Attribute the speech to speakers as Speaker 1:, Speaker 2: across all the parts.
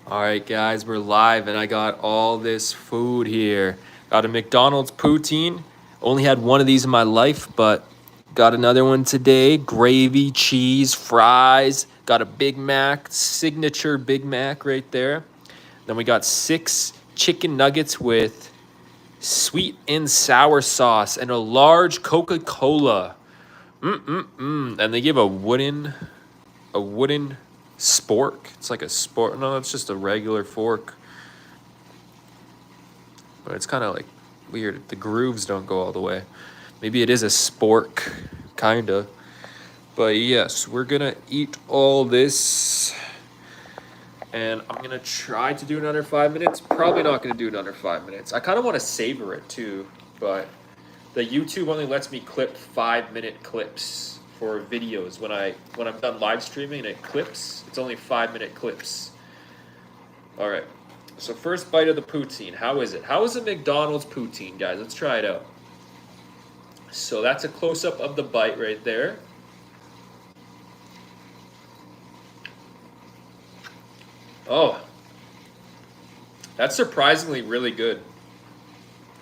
Speaker 1: All right, guys, we're live, and I got all this food here. Got a McDonald's poutine. Only had one of these in my life, but got another one today. Gravy, cheese, fries. Got a Big Mac, signature Big Mac right there. Then we got 6 chicken nuggets with sweet and sour sauce and a large Coca-Cola. And they give a wooden spork. It's like a spork. No, it's just a regular fork. But it's kind of like weird. The grooves don't go all the way. Maybe it is a spork, kind of. But yes, we're going to eat all this. And I'm going to try to do another 5 minutes. Probably not going to do another 5 minutes. I kind of want to savor it too. But the YouTube only lets me clip 5-minute clips for videos. When I'm done live streaming and it clips, it's only 5-minute clips. All right. So first bite of the poutine. How is it? How is a McDonald's poutine, guys? Let's try it out. So that's a close-up of the bite right there. Oh, that's surprisingly really good.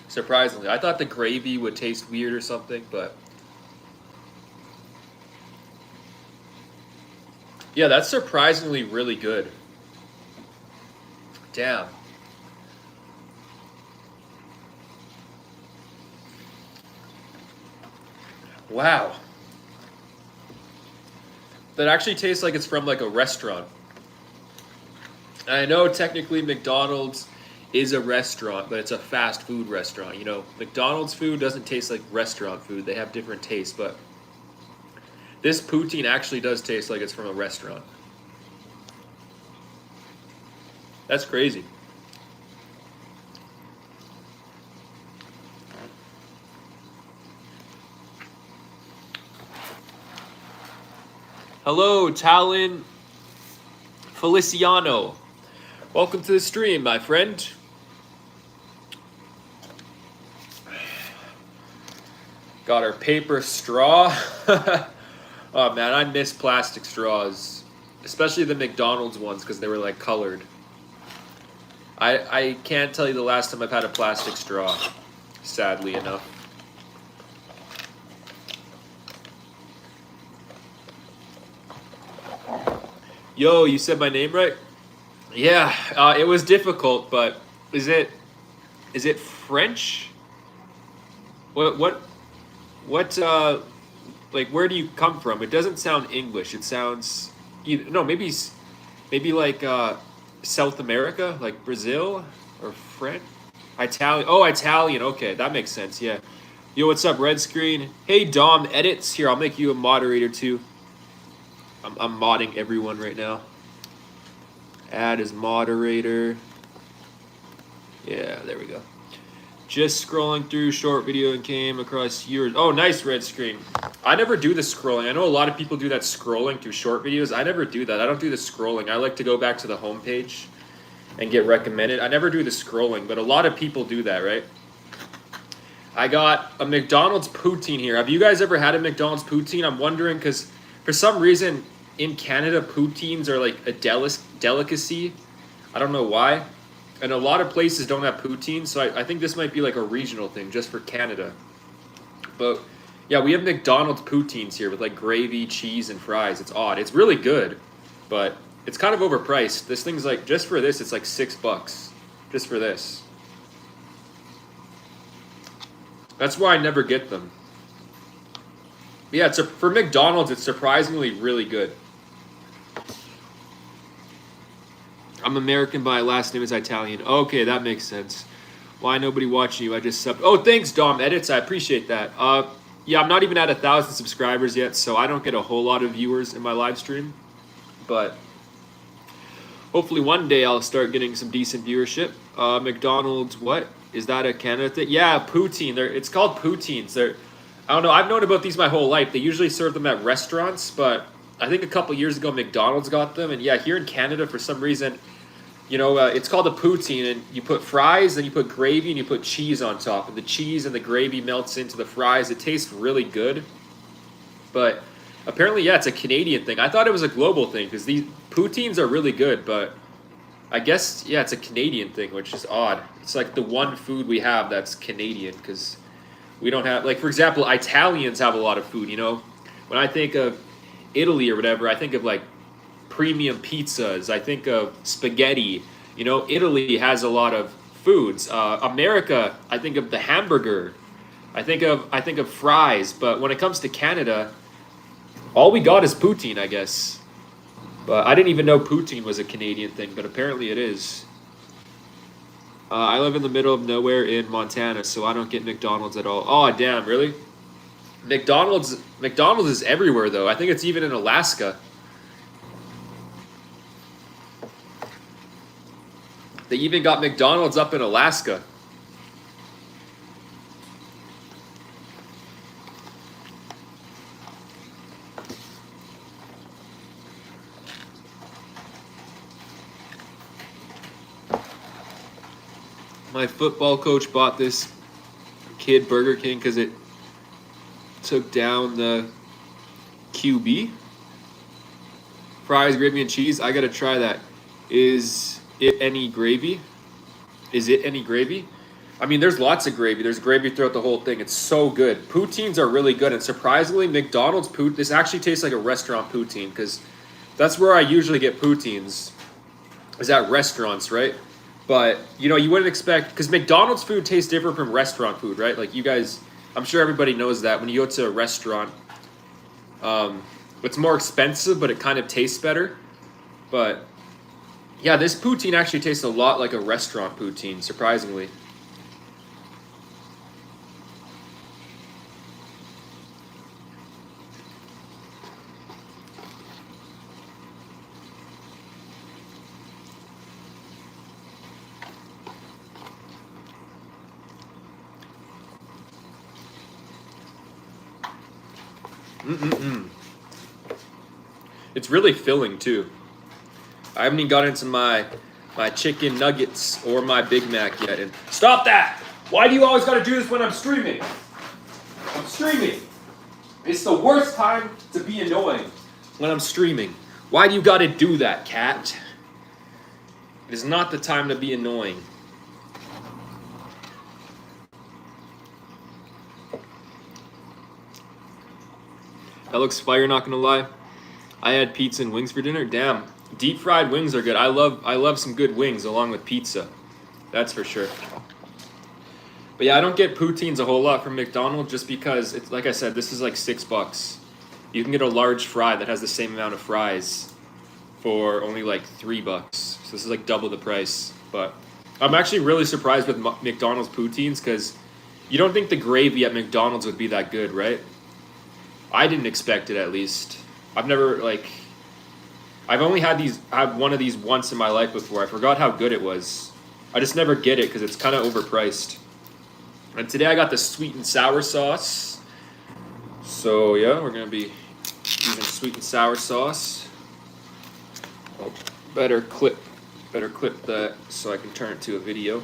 Speaker 1: Surprisingly. I thought the gravy would taste weird or something, but yeah, that's surprisingly really good. Damn. Wow. That actually tastes like it's from like a restaurant. And I know technically McDonald's is a restaurant, but it's a fast food restaurant. You know, McDonald's food doesn't taste like restaurant food. They have different tastes, but this poutine actually does taste like it's from a restaurant. That's crazy. Hello, Talon Feliciano. Welcome to the stream, my friend. Got our paper straw. Oh man, I miss plastic straws, especially the McDonald's ones because they were like colored. I can't tell you the last time I've had a plastic straw, sadly enough. Yo, you said my name right? Yeah, it was difficult, but is it French? What like where do you come from? It doesn't sound English. It sounds either, no, maybe like South America, like Brazil or French, Italian. Oh, Italian. Okay, that makes sense. Yeah. Yo, what's up, Red Screen? Hey, Dom Edits. Here, I'll make you a moderator too. I'm modding everyone right now. Add as moderator. Yeah, there we go. Just scrolling through short video and came across yours. Oh, nice, Red Screen. I never do the scrolling. I know a lot of people do that scrolling through short videos. I never do that. I don't do the scrolling. I like to go back to the homepage and get recommended. I never do the scrolling, but a lot of people do that, right? I got a McDonald's poutine here. Have you guys ever had a McDonald's poutine? I'm wondering because for some reason in Canada, poutines are like a delicacy. I don't know why. And a lot of places don't have poutines, so I think this might be like a regional thing just for Canada. But yeah, we have McDonald's poutines here with like gravy, cheese, and fries. It's odd. It's really good, but it's kind of overpriced. This thing's like, just for this, it's like $6 just for this. That's why I never get them. But yeah, for McDonald's, it's surprisingly really good. I'm American, but my last name is Italian. Okay, that makes sense. Why nobody watching you? I just subbed. Oh, thanks, Dom Edits. I appreciate that. Yeah, I'm not even at 1,000 subscribers yet, so I don't get a whole lot of viewers in my live stream. But hopefully one day I'll start getting some decent viewership. McDonald's, what? Is that a Canada thing? Yeah, poutine. It's called poutines. I don't know. I've known about these my whole life. They usually serve them at restaurants, but I think a couple years ago McDonald's got them. And yeah, here in Canada, for some reason, you know, it's called a poutine, and you put fries, then you put gravy, and you put cheese on top. And the cheese and the gravy melts into the fries. It tastes really good. But apparently, yeah, it's a Canadian thing. I thought it was a global thing because these poutines are really good, but I guess, yeah, it's a Canadian thing, which is odd. It's like the one food we have that's Canadian, because we don't have, like, for example, Italians have a lot of food, you know? When I think of Italy or whatever, I think of like premium pizzas, I think of spaghetti. You know, Italy has a lot of foods. America, I think of the hamburger. I think of fries, but when it comes to Canada, all we got is poutine, I guess. But I didn't even know poutine was a Canadian thing, but apparently it is. I live in the middle of nowhere in Montana, so I don't get McDonald's at all. Oh, damn, really? McDonald's is everywhere though. I think it's even in Alaska. They even got McDonald's up in Alaska. My football coach bought this kid Burger King because it took down the QB. Fries, gravy, and cheese. I gotta try that. Is it any gravy? Is it any gravy? I mean, there's lots of gravy. There's gravy throughout the whole thing. It's so good. Poutines are really good, and surprisingly, McDonald's this actually tastes like a restaurant poutine, because that's where I usually get poutines, is at restaurants, right? But, you know, you wouldn't expect, because McDonald's food tastes different from restaurant food, right? Like, you guys, I'm sure everybody knows that. When you go to a restaurant, it's more expensive, but it kind of tastes better. But, yeah, this poutine actually tastes a lot like a restaurant poutine, surprisingly. Mm-mm-mm. It's really filling, too. I haven't even got into my chicken nuggets or my Big Mac yet. And stop that! Why do you always got to do this when I'm streaming? I'm streaming. It's the worst time to be annoying when I'm streaming. Why do you got to do that, cat? It is not the time to be annoying. That looks fire, not gonna lie. I had pizza and wings for dinner. Damn, deep fried wings are good. I love some good wings along with pizza. That's for sure. But yeah, I don't get poutines a whole lot from McDonald's just because it's like I said, this is like $6. You can get a large fry that has the same amount of fries for only like $3. So this is like double the price. But I'm actually really surprised with McDonald's poutines because you don't think the gravy at McDonald's would be that good, right? I didn't expect it, at least. I've never, like... I've only had one of these once in my life before. I forgot how good it was. I just never get it because it's kind of overpriced. And today I got the sweet and sour sauce. So, yeah, we're going to be using sweet and sour sauce. Oh, better clip that so I can turn it to a video.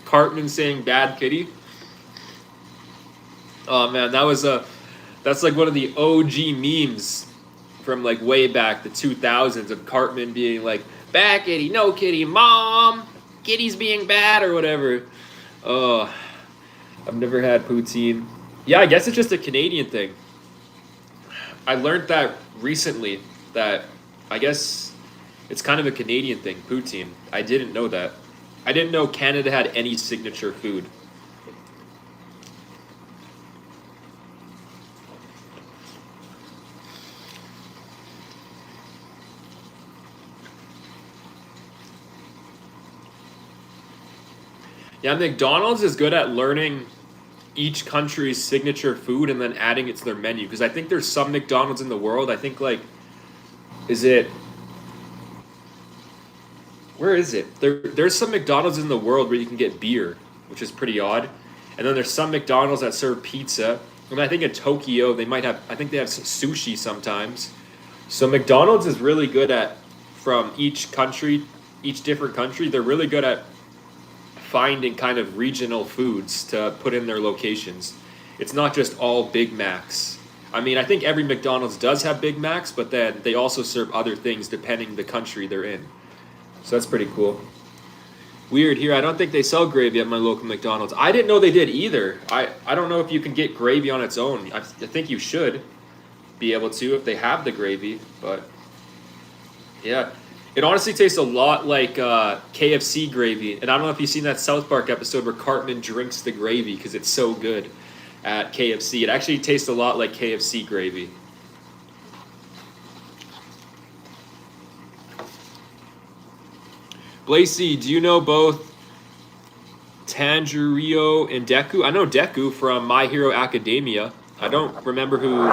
Speaker 1: Cartman saying "bad kitty." Oh man, that's like one of the OG memes from like way back, the 2000s, of Cartman being like, "Bad kitty, no kitty, mom, kitty's being bad," or whatever. Oh, I've never had poutine. Yeah, I guess it's just a Canadian thing. I learned that recently, that I guess it's kind of a Canadian thing, poutine. I didn't know that. I didn't know Canada had any signature food. Yeah, McDonald's is good at learning each country's signature food and then adding it to their menu. Because I think there's some McDonald's in the world. I think where is it? There's some McDonald's in the world where you can get beer, which is pretty odd. And then there's some McDonald's that serve pizza. And I think in Tokyo I think they have sushi sometimes. So McDonald's is really good at, from each different country, they're really good at finding kind of regional foods to put in their locations. It's not just all Big Macs. I mean, I think every McDonald's does have Big Macs, but then they also serve other things depending the country they're in. So that's pretty cool. Weird here. I don't think they sell gravy at my local McDonald's. I didn't know they did either. I don't know if you can get gravy on its own. I think you should be able to if they have the gravy, but yeah. It honestly tastes a lot like KFC gravy. And I don't know if you've seen that South Park episode where Cartman drinks the gravy because it's so good at KFC. It actually tastes a lot like KFC gravy. Blacy, do you know both Tanjiro and Deku? I know Deku from My Hero Academia. I don't remember who...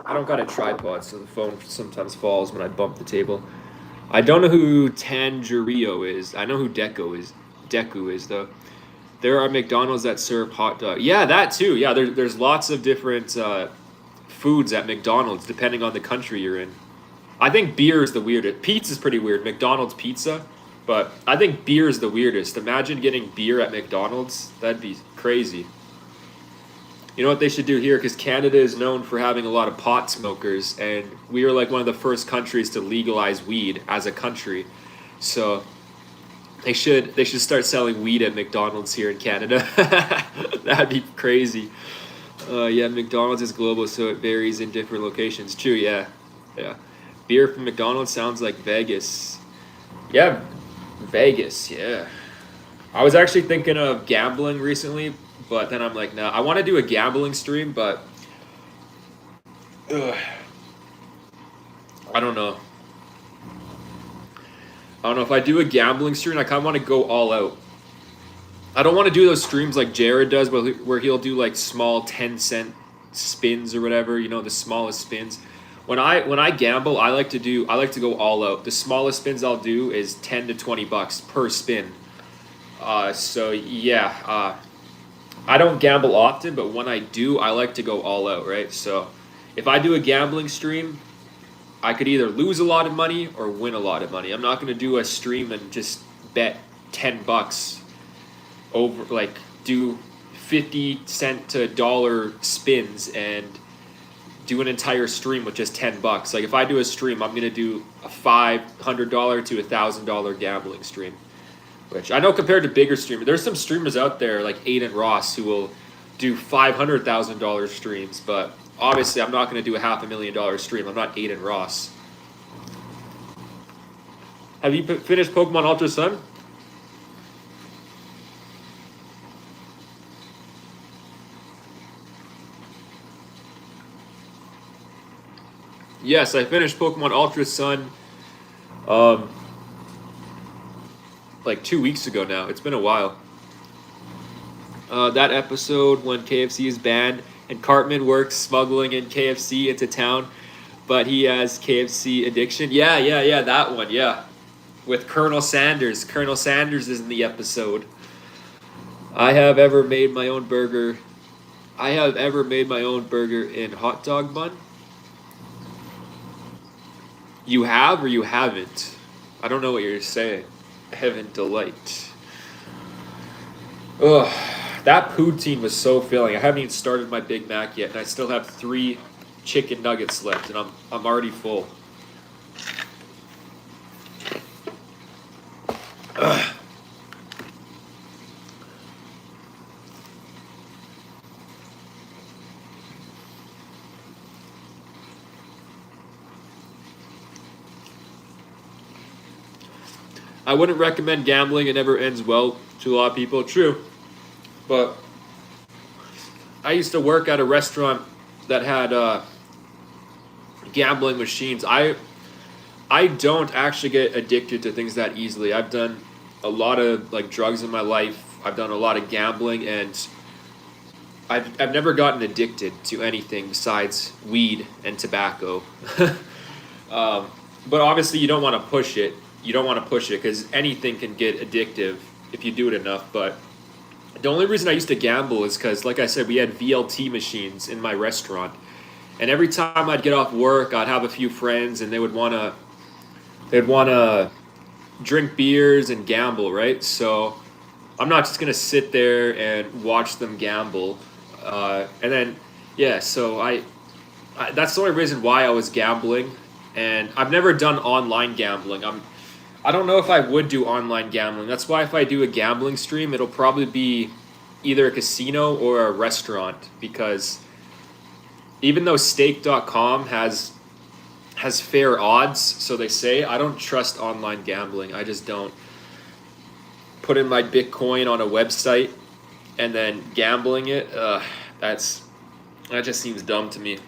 Speaker 1: I don't got a tripod, so the phone sometimes falls when I bump the table. I don't know who Tanjiro is. I know who Deku is, though. There are McDonald's that serve hot dog. Yeah, that too. Yeah, there's lots of different foods at McDonald's, depending on the country you're in. I think beer is the weirdest. Pizza's pretty weird. McDonald's pizza. But I think beer is the weirdest. Imagine getting beer at McDonald's. That'd be crazy. You know what they should do here? Because Canada is known for having a lot of pot smokers. And we are like one of the first countries to legalize weed as a country. So they should start selling weed at McDonald's here in Canada. That'd be crazy. Yeah, McDonald's is global, so it varies in different locations. True, yeah. Yeah. Beer from McDonald's sounds like Vegas. Yeah, Vegas, yeah. I was actually thinking of gambling recently, but then I'm like, nah, I want to do a gambling stream, but I don't know. I don't know if I do a gambling stream, I kind of want to go all out. I don't want to do those streams like Jared does, where he'll do like small 10-cent spins or whatever, you know, the smallest spins. When I gamble, I like to go all out. The smallest spins I'll do is $10 to $20 per spin. So yeah, I don't gamble often, but when I do, I like to go all out, right? So if I do a gambling stream, I could either lose a lot of money or win a lot of money. I'm not going to do a stream and just bet $10 over, like do 50-cent to dollar spins and do an entire stream with just $10. Like if I do a stream, I'm gonna do a $500 to $1,000 gambling stream, which I know compared to bigger streamers, there's some streamers out there like Aiden Ross who will do $500,000 streams, but obviously I'm not gonna do a $500,000 stream. I'm not Aiden Ross. Have you finished Pokemon Ultra Sun? Yes, I finished Pokemon Ultra Sun like 2 weeks ago now. It's been a while. That episode when KFC is banned and Cartman works smuggling in KFC into town, but he has KFC addiction. Yeah, that one, yeah. With Colonel Sanders. Colonel Sanders is in the episode. I have ever made my own burger in hot dog bun. You have or you haven't? I don't know what you're saying. Heaven delight. Ugh, that poutine was so filling. I haven't even started my Big Mac yet, and I still have 3 chicken nuggets left, and I'm already full. Ugh. I wouldn't recommend gambling. It never ends well to a lot of people. True. But I used to work at a restaurant that had gambling machines. I don't actually get addicted to things that easily. I've done a lot of like drugs in my life. I've done a lot of gambling, and I've never gotten addicted to anything besides weed and tobacco. But obviously you don't want to push it. You don't want to push it because anything can get addictive if you do it enough. But the only reason I used to gamble is because, like I said, we had VLT machines in my restaurant. And every time I'd get off work, I'd have a few friends, and they'd want to drink beers and gamble, right? So I'm not just gonna sit there and watch them gamble, and then yeah. So that's the only reason why I was gambling, and I've never done online gambling. I don't know if I would do online gambling. That's why if I do a gambling stream, it'll probably be either a casino or a restaurant because even though stake.com has fair odds, so they say, I don't trust online gambling. I just don't put in my Bitcoin on a website and then gambling it. That just seems dumb to me.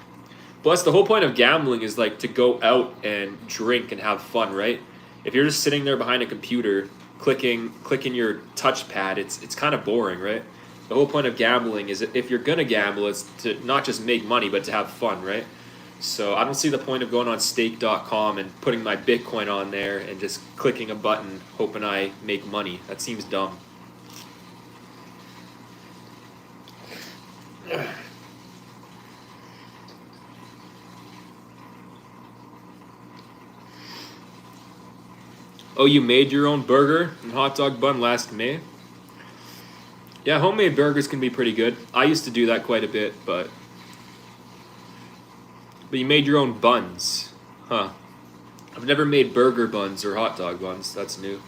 Speaker 1: Plus, the whole point of gambling is like to go out and drink and have fun, right? If you're just sitting there behind a computer clicking your touchpad, it's kind of boring, right? The whole point of gambling is if you're gonna gamble, it's to not just make money but to have fun, right? So I don't see the point of going on stake.com and putting my Bitcoin on there and just clicking a button hoping I make money. That seems dumb. Oh, you made your own burger and hot dog bun last May? Yeah, homemade burgers can be pretty good. I used to do that quite a bit, but you made your own buns. Huh. I've never made burger buns or hot dog buns. That's new.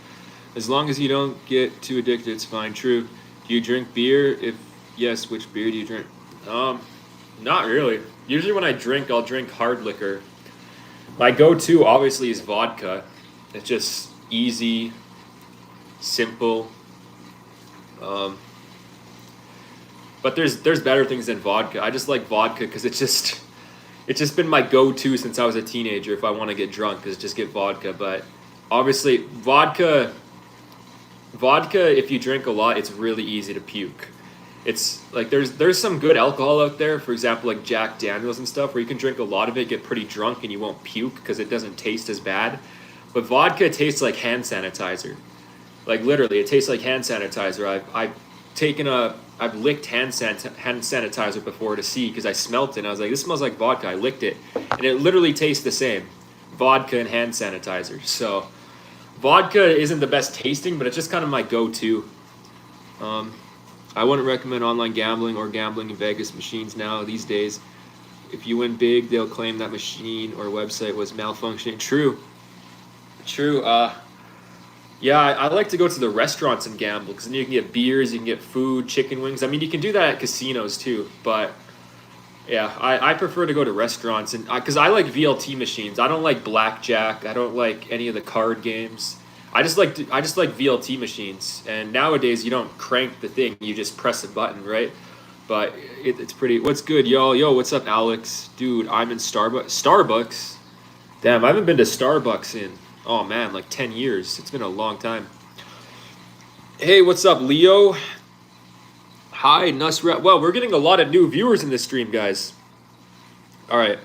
Speaker 1: As long as you don't get too addicted, it's fine. True. Do you drink beer? If yes, which beer do you drink? Not really. Usually when I drink, I'll drink hard liquor. My go-to obviously is vodka. It's just easy, simple. But there's better things than vodka. I just like vodka because it's just been my go-to since I was a teenager. If I want to get drunk, is just get vodka. But obviously, vodka. If you drink a lot, it's really easy to puke. It's like there's some good alcohol out there. For example, like Jack Daniels and stuff, where you can drink a lot of it, get pretty drunk, and you won't puke because it doesn't taste as bad. But vodka tastes like hand sanitizer. Like literally, it tastes like hand sanitizer. I've licked hand sanitizer before to see because I smelt it and I was like, this smells like vodka. I licked it and it literally tastes the same. Vodka and hand sanitizer. So vodka isn't the best tasting, but it's just kind of my go-to. I wouldn't recommend online gambling or gambling in Vegas machines now these days. If you win big, they'll claim that machine or website was malfunctioning. True. Yeah, I like to go to the restaurants and gamble because then you can get beers, you can get food, chicken wings. I mean, you can do that at casinos too, but yeah, I prefer to go to restaurants and because I like VLT machines. I don't like blackjack. I don't like any of the card games. I just like VLT machines. And nowadays, you don't crank the thing; you just press a button, right? But it's pretty. What's good, yo? Yo, what's up, Alex? Dude, I'm in Starbucks. Damn, I haven't been to Starbucks in. Oh man, like 10 years. It's been a long time. Hey, what's up, Leo? Hi, Nusrat. Well, we're getting a lot of new viewers in this stream, guys. All right.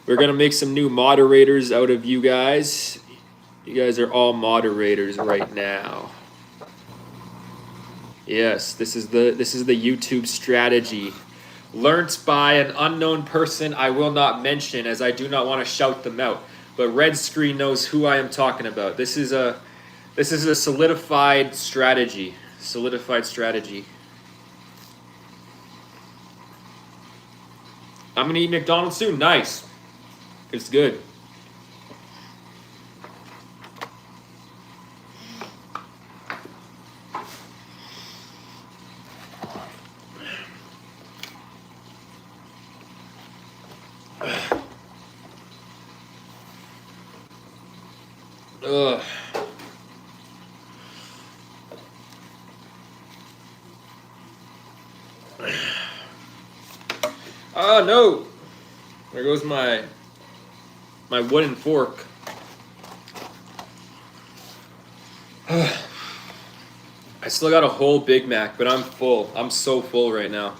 Speaker 1: We're going to make some new moderators out of you guys. You guys are all moderators right now. Yes, this is the YouTube strategy. Learnt by an unknown person I will not mention as I do not want to shout them out. But Red Screen knows who I am talking about. This is a solidified strategy. I'm gonna eat McDonald's soon. Nice. It's good. Ugh. Oh no! There goes my wooden fork. I still got a whole Big Mac, but I'm full. I'm so full right now.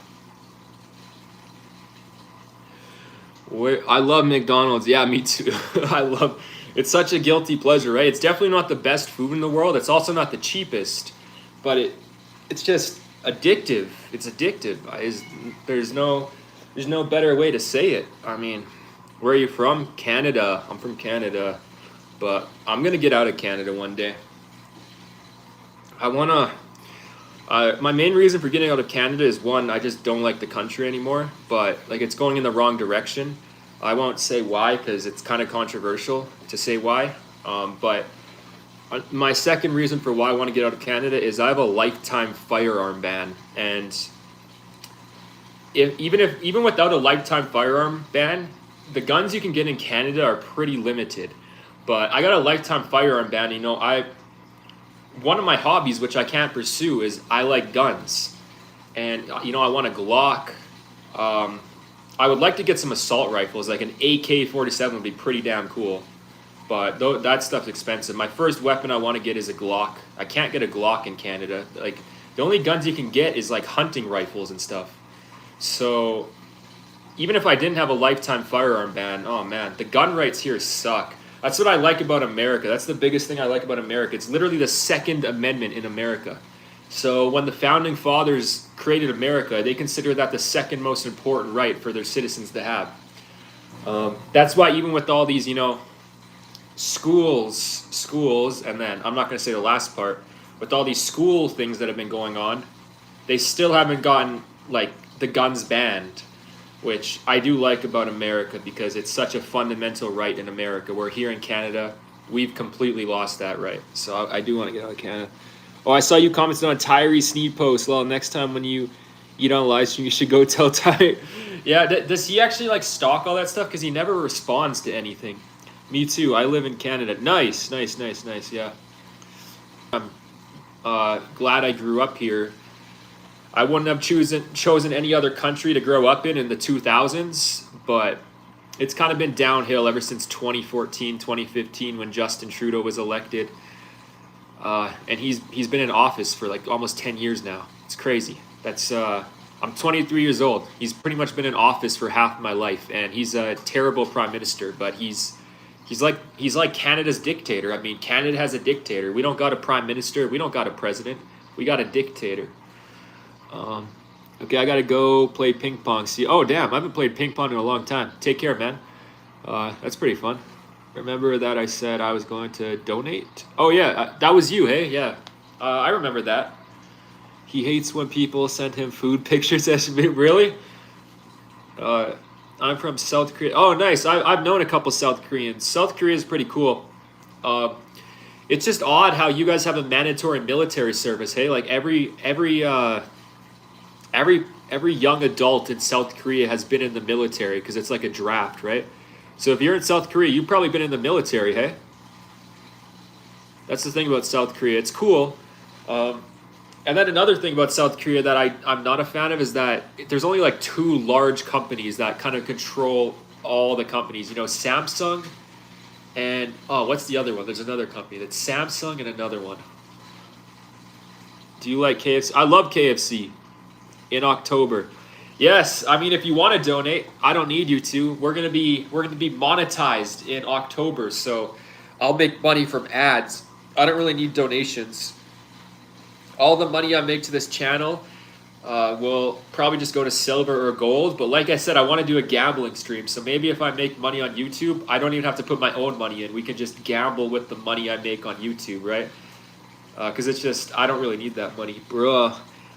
Speaker 1: I love McDonald's. Yeah, me too. It's such a guilty pleasure, right? It's definitely not the best food in the world. It's also not the cheapest, but it's just addictive. It's addictive. There's no better way to say it. I mean, where are you from? Canada. I'm from Canada, But I'm gonna get out of Canada one day. I wanna. My main reason for getting out of Canada is one, I just don't like the country anymore. But like it's going in the wrong direction. I won't say why because it's kind of controversial to say why. But my second reason for why I want to get out of Canada is I have a lifetime firearm ban, and even without a lifetime firearm ban, the guns you can get in Canada are pretty limited. But I got a lifetime firearm ban. You know, one of my hobbies, which I can't pursue, is I like guns, and you know I want a Glock. I would like to get some assault rifles, like an AK-47 would be pretty damn cool. But that stuff's expensive. My first weapon I want to get is a Glock. I can't get a Glock in Canada. Like the only guns you can get is like hunting rifles and stuff. So even if I didn't have a lifetime firearm ban, oh man, the gun rights here suck. That's what I like about America. That's the biggest thing I like about America. It's literally the Second Amendment in America. So when the founding fathers created America, they considered that the second most important right for their citizens to have. That's why even with all these, you know, schools, and then I'm not going to say the last part, with all these school things that have been going on, they still haven't gotten like the guns banned, which I do like about America because it's such a fundamental right in America. Where here in Canada, we've completely lost that right. So I do want to get out of Canada. Oh, I saw you commented on Tyree Sneed post. Well, next time when you eat on live stream, you should go tell Tyree. Yeah, does he actually like stalk all that stuff? Because he never responds to anything. Me too. I live in Canada. Nice. Yeah. I'm glad I grew up here. I wouldn't have chosen any other country to grow up in the 2000s, but it's kind of been downhill ever since 2014, 2015 when Justin Trudeau was elected. And he's been in office for like almost 10 years now. It's crazy. I'm 23 years old. He's pretty much been in office for half my life, and he's a terrible prime minister, but he's like Canada's dictator. I mean, Canada has a dictator. We don't got a prime minister. We don't got a president. We got a dictator. Okay, I gotta go play ping pong. See, oh damn, I haven't played ping pong in a long time. Take care, man. That's pretty fun. Remember that I said I was going to donate? Oh yeah, that was you, hey? Yeah, I remember that. He hates when people send him food pictures. Really? I'm from South Korea. Oh, nice. I've known a couple South Koreans. South Korea is pretty cool. It's just odd how you guys have a mandatory military service. Hey, like every young adult in South Korea has been in the military because it's like a draft, right? So if you're in South Korea, you've probably been in the military, hey? That's the thing about South Korea. It's cool. And then another thing about South Korea that I'm not a fan of is that there's only like two large companies that kind of control all the companies. You know, Samsung and, what's the other one? There's another company that's Samsung and another one. Do you like KFC? I love KFC. In October. Yes, I mean if you want to donate, I don't need you to. We're gonna be monetized in October, so I'll make money from ads. I don't really need donations. All the money I make to this channel will probably just go to silver or gold. But like I said, I want to do a gambling stream. So maybe if I make money on YouTube, I don't even have to put my own money in. We can just gamble with the money I make on YouTube, right? Because it's just, I don't really need that money. Bruh.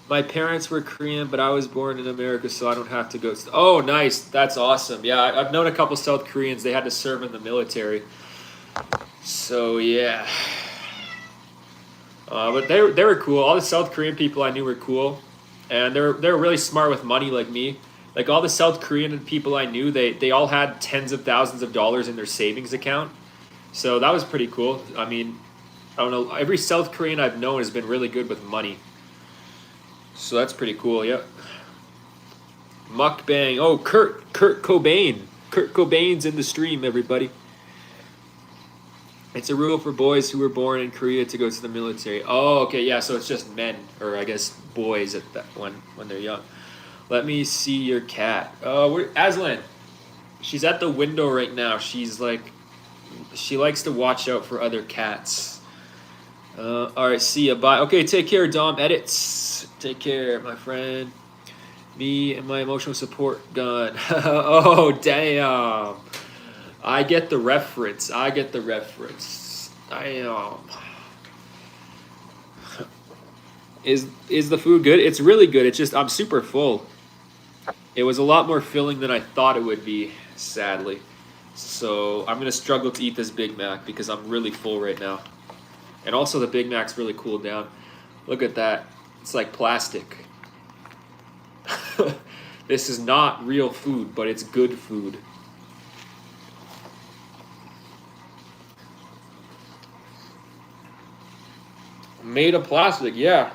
Speaker 1: My parents were Korean, but I was born in America, so I don't have to go. Oh, nice. That's awesome. Yeah, I've known a couple South Koreans. They had to serve in the military. So, yeah. But they were cool. All the South Korean people I knew were cool. And they're really smart with money like me. Like all the South Korean people I knew, they all had tens of thousands of dollars in their savings account. So that was pretty cool. I mean, I don't know. Every South Korean I've known has been really good with money. So that's pretty cool, yep. Mukbang. Oh, Kurt Cobain. Kurt Cobain's in the stream, everybody. It's a rule for boys who were born in Korea to go to the military. Oh, okay, yeah, so it's just men, or I guess boys at that when they're young. Let me see your cat. Aslan. She's at the window right now. She's like, she likes to watch out for other cats. All right, see ya, bye. Okay, take care, Dom Edits. Take care, my friend. Me and my emotional support gun. Oh, damn. I get the reference. I get the reference. Is the food good? It's really good. It's just I'm super full. It was a lot more filling than I thought it would be, sadly. So I'm gonna struggle to eat this Big Mac because I'm really full right now. And also the Big Mac's really cooled down. Look at that. It's like plastic. This is not real food, but it's good food. Made of plastic, yeah.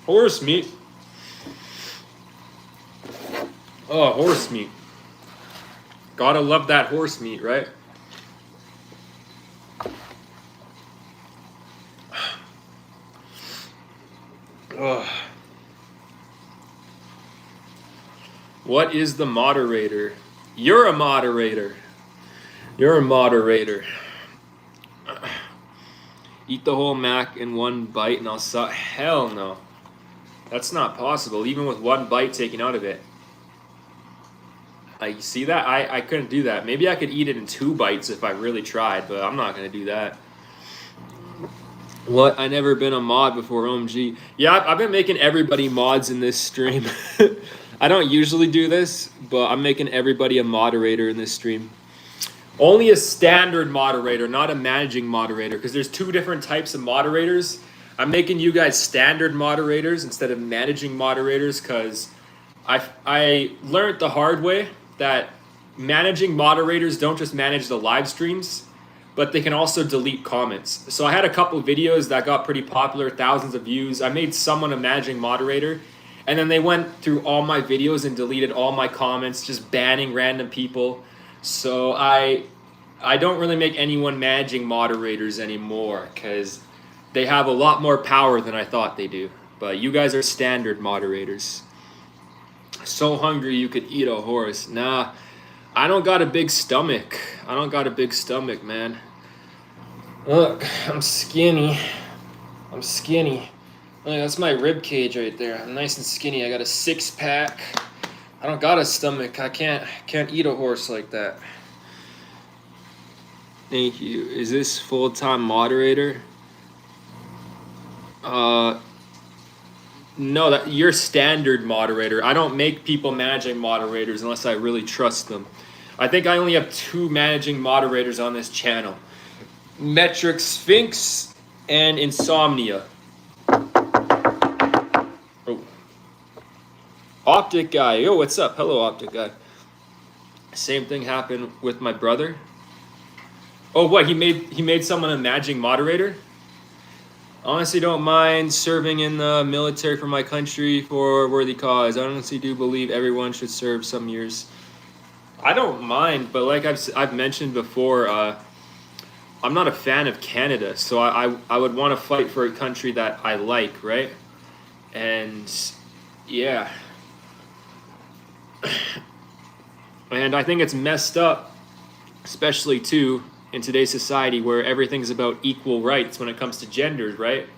Speaker 1: Horse meat. Oh, horse meat. Gotta love that horse meat, right? Ugh. What is the moderator? You're a moderator. You're a moderator. Eat the whole Mac in one bite and I'll suck. Hell no. That's not possible, even with one bite taken out of it. You see that? I couldn't do that. Maybe I could eat it in 2 bites if I really tried, but I'm not going to do that. What? I never been a mod before, OMG. Yeah, I've been making everybody mods in this stream. I don't usually do this, but I'm making everybody a moderator in this stream. Only a standard moderator, not a managing moderator, because there's 2 different types of moderators. I'm making you guys standard moderators instead of managing moderators because I learned the hard way that managing moderators don't just manage the live streams, but they can also delete comments. So I had a couple videos that got pretty popular, thousands of views. I made someone a managing moderator, and then they went through all my videos and deleted all my comments, just banning random people. So I don't really make anyone managing moderators anymore because they have a lot more power than I thought they do. But you guys are standard moderators. So hungry you could eat a horse. Nah, I don't got a big stomach. I don't got a big stomach, man. Look, I'm skinny. I'm skinny. Look, that's my rib cage right there. I'm nice and skinny. I got a 6-pack. I don't got a stomach. I can't eat a horse like that. Thank you. Is this full-time moderator? No, that you're standard moderator. I don't make people managing moderators unless I really trust them. I think I only have 2 managing moderators on this channel. Metric Sphinx and Insomnia. Oh. Optic Guy. Yo, what's up? Hello, Optic Guy. Same thing happened with my brother. Oh, what? He made someone a managing moderator? Honestly, don't mind serving in the military for my country for a worthy cause. I honestly do believe everyone should serve some years. I don't mind, but like I've mentioned before, I'm not a fan of Canada, so I would want to fight for a country that I like, right? And yeah. And I think it's messed up, especially too, in today's society where everything's about equal rights when it comes to genders, right?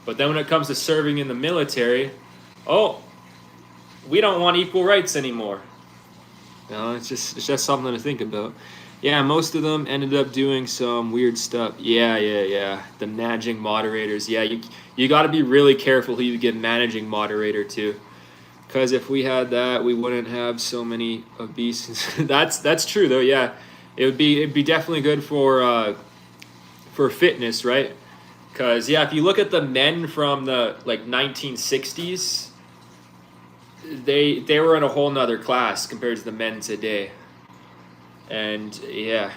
Speaker 1: But then when it comes to serving in the military, oh, we don't want equal rights anymore. No, it's just something to think about. Yeah, most of them ended up doing some weird stuff. Yeah. The managing moderators. Yeah, you got to be really careful who you give managing moderator to. Because if we had that, we wouldn't have so many obese. That's true though. Yeah. It'd be definitely good for fitness, right? Because yeah, if you look at the men from the like 1960s, they were in a whole nother class compared to the men today. And yeah,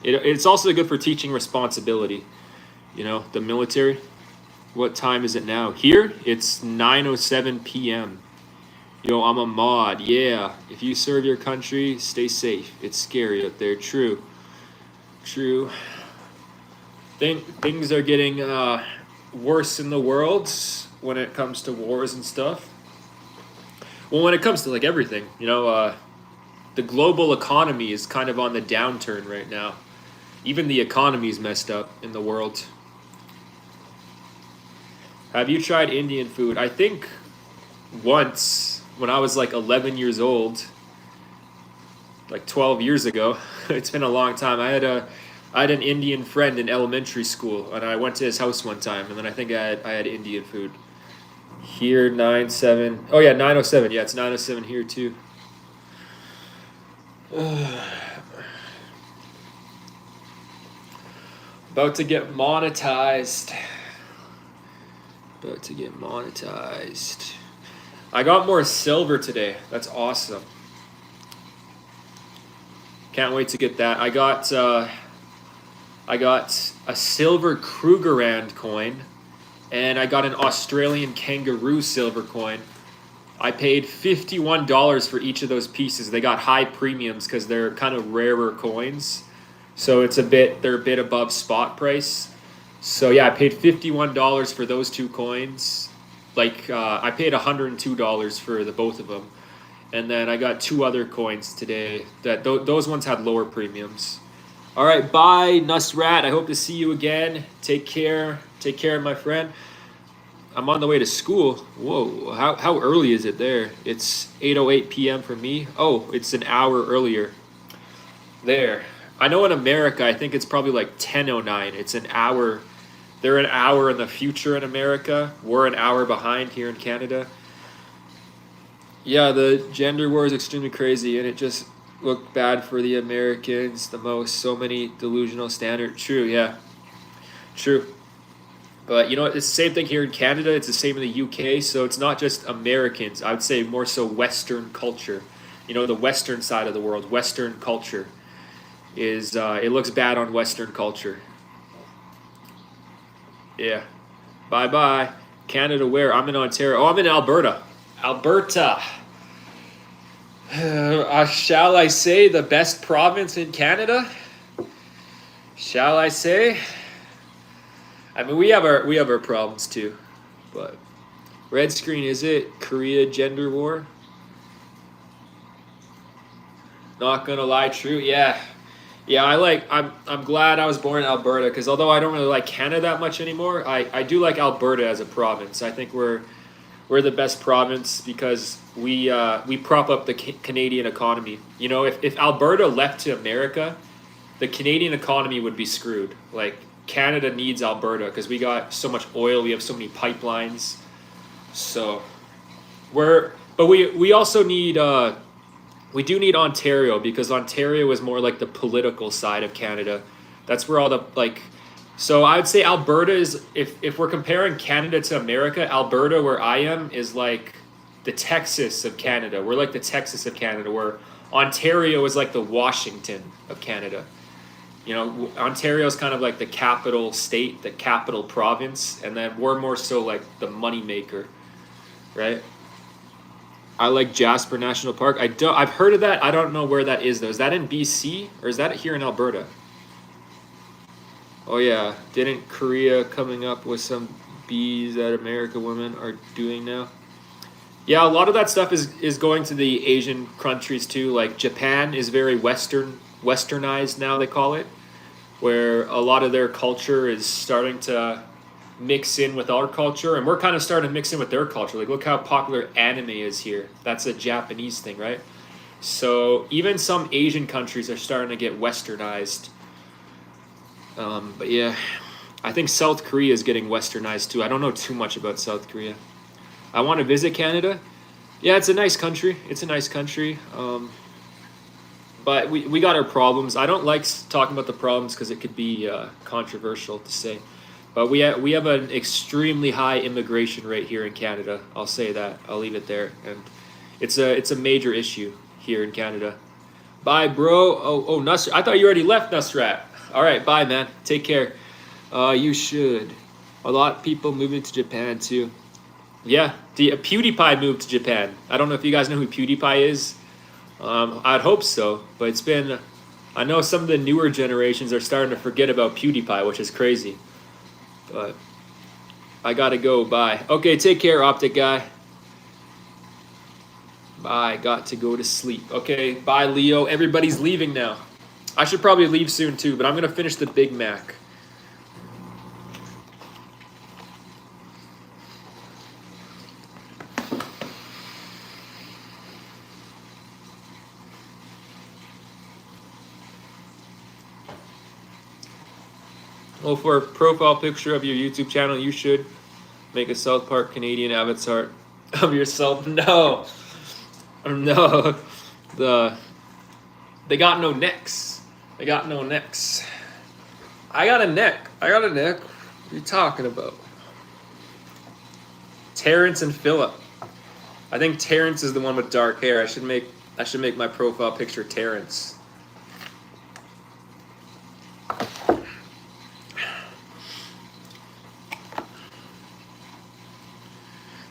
Speaker 1: it's also good for teaching responsibility. You know, the military. What time is it now? Here, it's 9:07 p.m. Yo, I'm a mod. Yeah. If you serve your country, stay safe. It's scary out there. True. Things are getting worse in the world when it comes to wars and stuff. Well, when it comes to like everything, you know, the global economy is kind of on the downturn right now. Even the economy is messed up in the world. Have you tried Indian food? I think once when I was like 11 years old, like 12 years ago. It's been a long time. I had an Indian friend in elementary school, and I went to his house one time, and then I think I had Indian food. Here 9-7. Oh yeah, 907. Yeah, it's 907 here too. About to get monetized. About to get monetized. I got more silver today. That's awesome. Can't wait to get that. I got a silver Krugerrand coin, and I got an Australian kangaroo silver coin. I paid $51 for each of those pieces. They got high premiums because they're kind of rarer coins. So they're a bit above spot price. So yeah, I paid $51 for those two coins. Like I paid $102 for the both of them. And then I got two other coins today that those ones had lower premiums. All right, bye, Nusrat. I hope to see you again. Take care. Take care, my friend. I'm on the way to school. Whoa, how early is it there? It's 8:08 p.m. for me. Oh, it's an hour earlier. There. I know in America, I think it's probably like 10:09. It's an hour. They're an hour in the future in America. We're an hour behind here in Canada. Yeah, the gender war is extremely crazy, and it just looked bad for the Americans the most. So many delusional standards. True, yeah. True. But you know what? It's the same thing here in Canada. It's the same in the UK. So it's not just Americans. I would say more so Western culture. You know, the Western side of the world, Western culture is it looks bad on Western culture. Yeah. Bye bye. Canada where? I'm in Ontario. Oh, I'm in Alberta. Alberta. Shall I say the best province in Canada? Shall I say? I mean, we have our problems too, but red screen, is it Korea gender war? Not gonna lie, true. Yeah, I'm glad I was born in Alberta because although I don't really like Canada that much anymore, I do like Alberta as a province. I think we're the best province because we prop up the Canadian economy. You know, if Alberta left to America, the Canadian economy would be screwed. Like Canada needs Alberta because we got so much oil, we have so many pipelines. So we also need we do need Ontario because Ontario is more like the political side of Canada. That's where all the like. So I would say Alberta is if we're comparing Canada to America, Alberta where I am is like the Texas of Canada. We're like the Texas of Canada, where Ontario is like the Washington of Canada. You know, Ontario is kind of like the capital state, the capital province, and then we're more so like the money maker, right? I like Jasper National Park. I've heard of that. I don't know where that is though. Is that in BC or is that here in Alberta? Oh yeah, didn't Korea coming up with some bees that America women are doing now? Yeah, a lot of that stuff is going to the Asian countries too. Like Japan is very westernized now, they call it, where a lot of their culture is starting to mix in with our culture, and we're kind of starting to mix in with their culture. Like, look how popular anime is here. That's a Japanese thing, right? So even some Asian countries are starting to get westernized. But yeah, I think South Korea is getting westernized too. I don't know too much about South Korea. I want to visit Canada. Yeah, it's a nice country. It's a nice country. But we got our problems. I don't like talking about the problems because it could be controversial to say. But we have an extremely high immigration rate here in Canada. I'll say that. I'll leave it there. And it's a major issue here in Canada. Bye, bro. Oh, Nusrat. I thought you already left, Nusrat. All right, bye, man. Take care. You should. A lot of people moving to Japan too. Yeah, PewDiePie moved to Japan. I don't know if you guys know who PewDiePie is. I'd hope so, but it's been. I know some of the newer generations are starting to forget about PewDiePie, which is crazy. But I gotta go. Bye. Okay, take care, Optic Guy. Bye. Got to go to sleep. Okay, bye, Leo. Everybody's leaving now. I should probably leave soon too, but I'm gonna finish the Big Mac. Well, for a profile picture of your YouTube channel, you should make a South Park Canadian avatar of yourself. No, no, the they got no necks. They got no necks. I got a neck. I got a neck. What are you talking about? Terrence and Philip. I think Terrence is the one with dark hair. I should make my profile picture Terrence.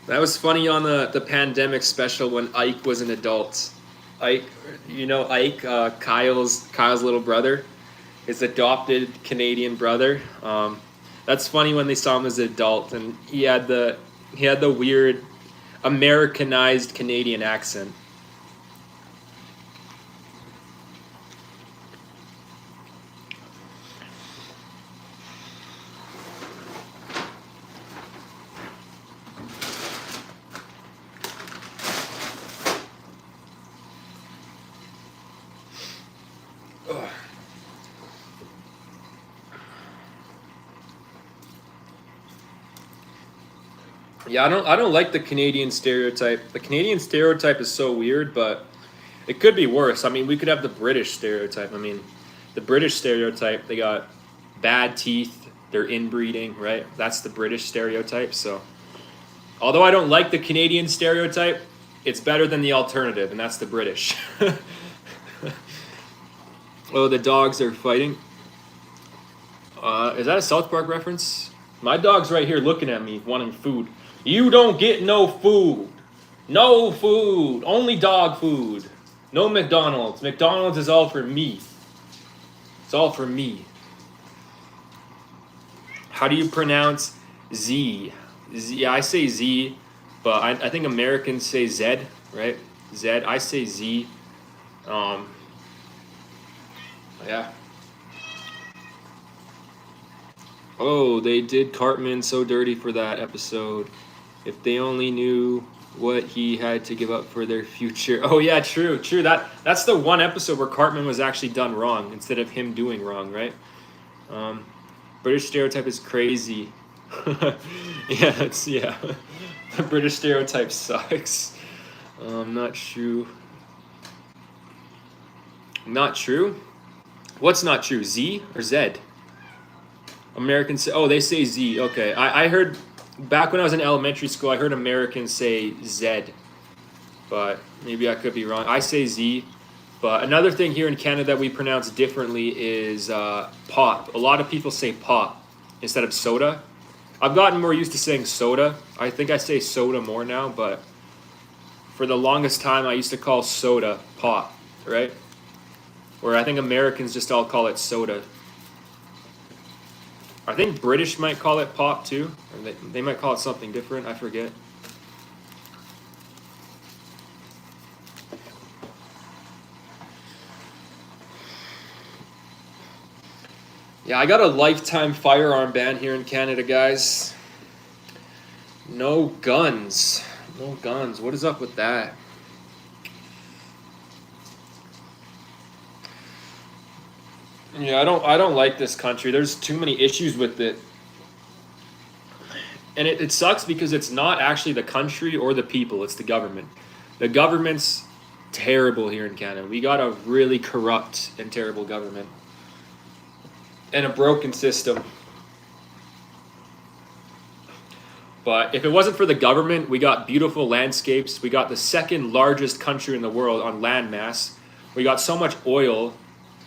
Speaker 1: That was funny on the pandemic special when Ike was an adult. Ike, you know Ike, Kyle's little brother, his adopted Canadian brother. That's funny when they saw him as an adult, and he had the weird Americanized Canadian accent. Yeah, I don't like the Canadian stereotype. The Canadian stereotype is so weird, but it could be worse. I mean, we could have the British stereotype. I mean, the British stereotype, they got bad teeth, they're inbreeding, right? That's the British stereotype. So, although I don't like the Canadian stereotype, it's better than the alternative, and that's the British. Oh, the dogs are fighting. Is that a South Park reference? My dog's right here looking at me, wanting food. You don't get no food. No food. Only dog food. No McDonald's. McDonald's is all for me. It's all for me. How do you pronounce Z? Yeah, I say Z, but I think Americans say Z, right? Z. I say Z. Yeah. Oh, they did Cartman so dirty for that episode. If they only knew what he had to give up for their future. Oh yeah, true. That's the one episode where Cartman was actually done wrong instead of him doing wrong, right? British stereotype is crazy. Yeah. The British stereotype sucks. Not true. Not true? What's not true? Z or Z? Americans say, oh, they say Z. Okay, I heard, back when I was in elementary school, I heard Americans say Z. But maybe I could be wrong. I say Z. But another thing here in Canada that we pronounce differently is pop. A lot of people say pop instead of soda. I've gotten more used to saying soda. I think I say soda more now, but for the longest time I used to call soda pop, right? Where I think Americans just all call it soda. I think British might call it pop too. Or they might call it something different. I forget. Yeah, I got a lifetime firearm ban here in Canada, guys. No guns. No guns. What is up with that? Yeah, I don't like this country. There's too many issues with it. And it sucks because it's not actually the country or the people, it's the government. The government's terrible here in Canada. We got a really corrupt and terrible government. And a broken system. But if it wasn't for the government, we got beautiful landscapes. We got the second largest country in the world on land mass. We got so much oil.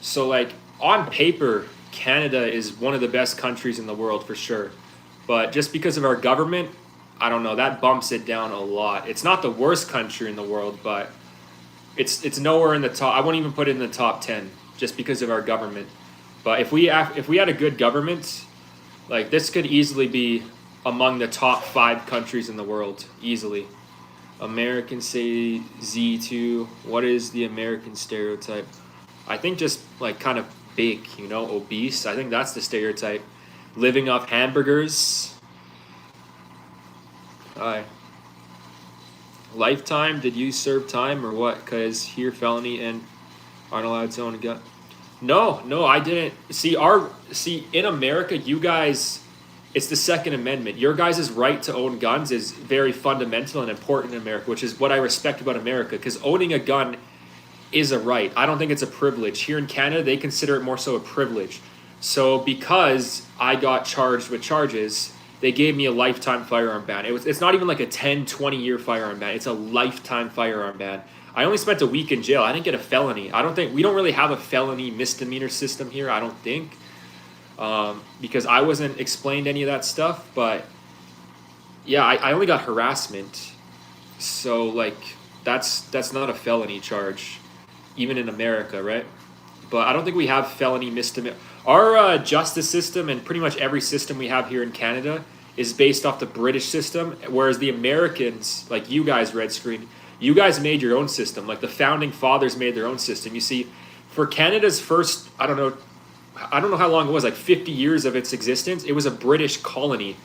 Speaker 1: So like, on paper, Canada is one of the best countries in the world for sure. But just because of our government, I don't know, that bumps it down a lot. It's not the worst country in the world, but it's nowhere in the top. I won't even put it in the top 10 just because of our government. But if we had a good government, like this could easily be among the top 5 countries in the world, easily. Americans say Z2. What is the American stereotype? I think just like kind of big, you know, obese. I think that's the stereotype. Living off hamburgers. Hi. Lifetime? Did you serve time or what? Because here felony and aren't allowed to own a gun. No, no, I didn't. See in America, you guys, it's the Second Amendment. Your guys' right to own guns is very fundamental and important in America, which is what I respect about America, because owning a gun is a right. I don't think it's a privilege. Here in Canada, they consider it more so a privilege. So because I got charged with charges, they gave me a lifetime firearm ban. It's not even like a 10, 20-year firearm ban. It's a lifetime firearm ban. I only spent a week in jail. I didn't get a felony. We don't really have a felony misdemeanor system here, I don't think. Because I wasn't explained any of that stuff. But yeah, I only got harassment. So like that's not a felony charge, even in America, right? But I don't think we have felony misdemeanor. Our justice system and pretty much every system we have here in Canada is based off the British system, whereas the Americans, like you guys, Red Screen, you guys made your own system. Like the founding fathers made their own system. You see, for Canada's first, I don't know how long it was, like 50 years of its existence, it was a British colony.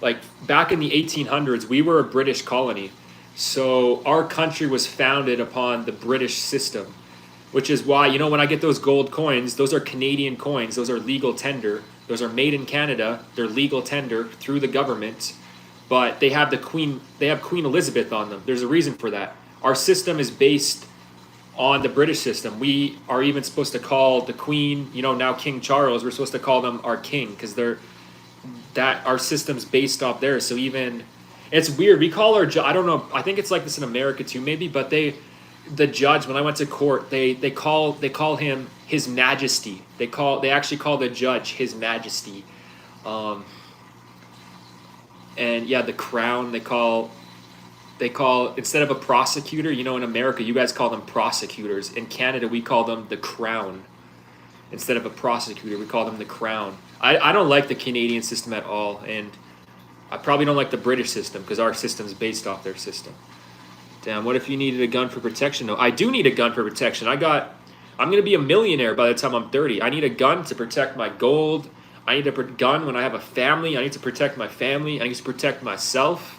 Speaker 1: Like back in the 1800s, we were a British colony. So our country was founded upon the British system, which is why, you know, when I get those gold coins, those are Canadian coins. Those are legal tender. Those are made in Canada. They're legal tender through the government, but they have Queen Elizabeth on them. There's a reason for that. Our system is based on the British system. We are even supposed to call the Queen, you know, now King Charles, we're supposed to call them our king, because our system's based off theirs. So even, it's weird. We call our I don't know, I think it's like this in America too, maybe, but the judge, when I went to court, they call him His Majesty. They actually call the judge His Majesty. And yeah, the Crown, they call instead of a prosecutor, you know, in America you guys call them prosecutors. In Canada we call them the Crown. Instead of a prosecutor, we call them the Crown. I don't like the Canadian system at all, and I probably don't like the British system because our system's based off their system. Damn, what if you needed a gun for protection? No, I do need a gun for protection. I'm going to be a millionaire by the time I'm 30. I need a gun to protect my gold. I need a gun when I have a family. I need to protect my family. I need to protect myself.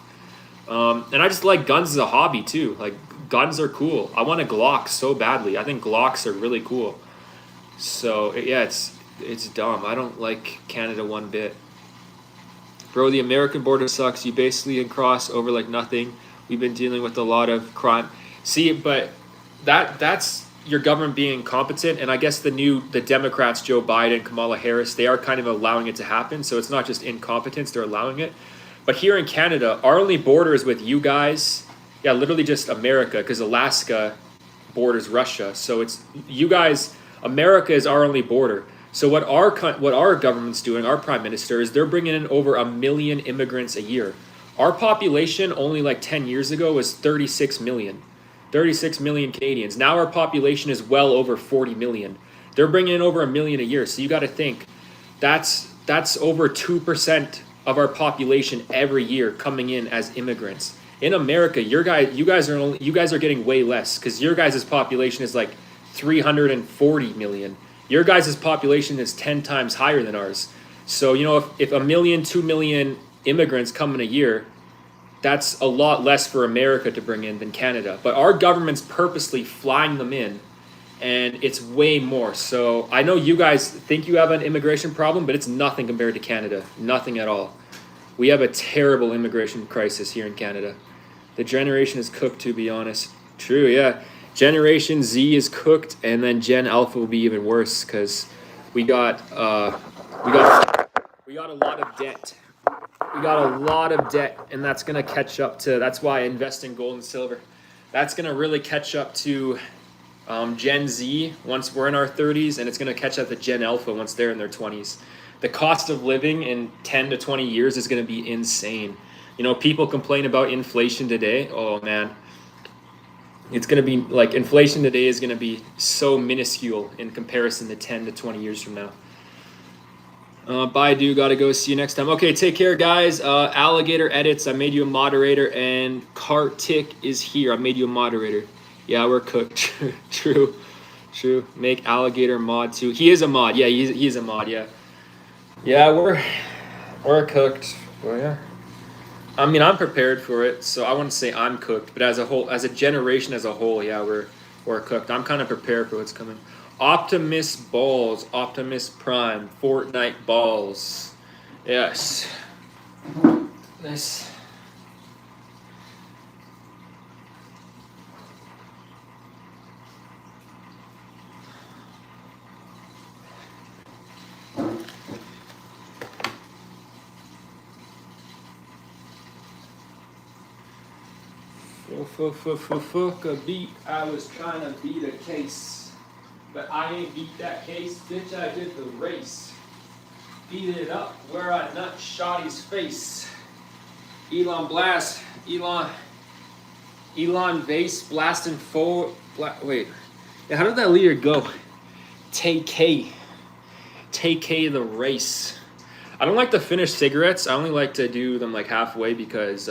Speaker 1: And I just like guns as a hobby too. Like, guns are cool. I want a Glock so badly. I think Glocks are really cool. So yeah, it's dumb. I don't like Canada one bit. Bro, the American border sucks. You basically can cross over like nothing. We've been dealing with a lot of crime. See, but that's your government being incompetent, and I guess the Democrats, Joe Biden, Kamala Harris, they are kind of allowing it to happen. So it's not just incompetence, they're allowing it. But here in Canada, our only border is with you guys. Yeah, literally just America, because Alaska borders Russia. So it's you guys, America is our only border. So what our government's doing, our prime minister, is they're bringing in over 1 million immigrants a year. Our population only like 10 years ago was 36 million. 36 million Canadians. Now our population is well over 40 million. They're bringing in over 1 million a year. So you got to think, that's over 2% of our population every year coming in as immigrants. In America, you guys are getting way less, because your guys' population is like 340 million. Your guys' population is 10 times higher than ours. So, you know, if 1 million, 2 million immigrants come in a year, that's a lot less for America to bring in than Canada. But our government's purposely flying them in, and it's way more. So I know you guys think you have an immigration problem, but it's nothing compared to Canada. Nothing at all. We have a terrible immigration crisis here in Canada. The generation is cooked, to be honest. True, yeah. Generation Z is cooked, and then Gen Alpha will be even worse, because we got a lot of debt. We got a lot of debt, and that's going to catch up to, that's why I invest in gold and silver. That's going to really catch up to Gen Z once we're in our 30s, and it's going to catch up to Gen Alpha once they're in their 20s. The cost of living in 10 to 20 years is going to be insane. You know, people complain about inflation today. Oh, man. It's going to be, like, inflation today is going to be so minuscule in comparison to 10 to 20 years from now. Bye, dude. Gotta go. See you next time. Okay, take care, guys. Alligator Edits, I made you a moderator, and Kartik is here. I made you a moderator. Yeah, we're cooked. True. Make Alligator mod too. He is a mod. Yeah, he's a mod. Yeah. Yeah, we're cooked. Well, yeah. I mean, I'm prepared for it, so I wouldn't say I'm cooked, but as a whole, as a generation as a whole, yeah, or cooked. I'm kind of prepared for what's coming. Optimus Balls, Optimus Prime, Fortnite Balls. Yes. Nice. Fuck a beat. I was trying to beat a case, but I ain't beat that case, bitch. I did the race. Beat it up where I nut Shotty's face. Elon Blast, Elon Vase blasting forward. Wait, how did that leader go? Take K the race. I don't like to finish cigarettes. I only like to do them like halfway because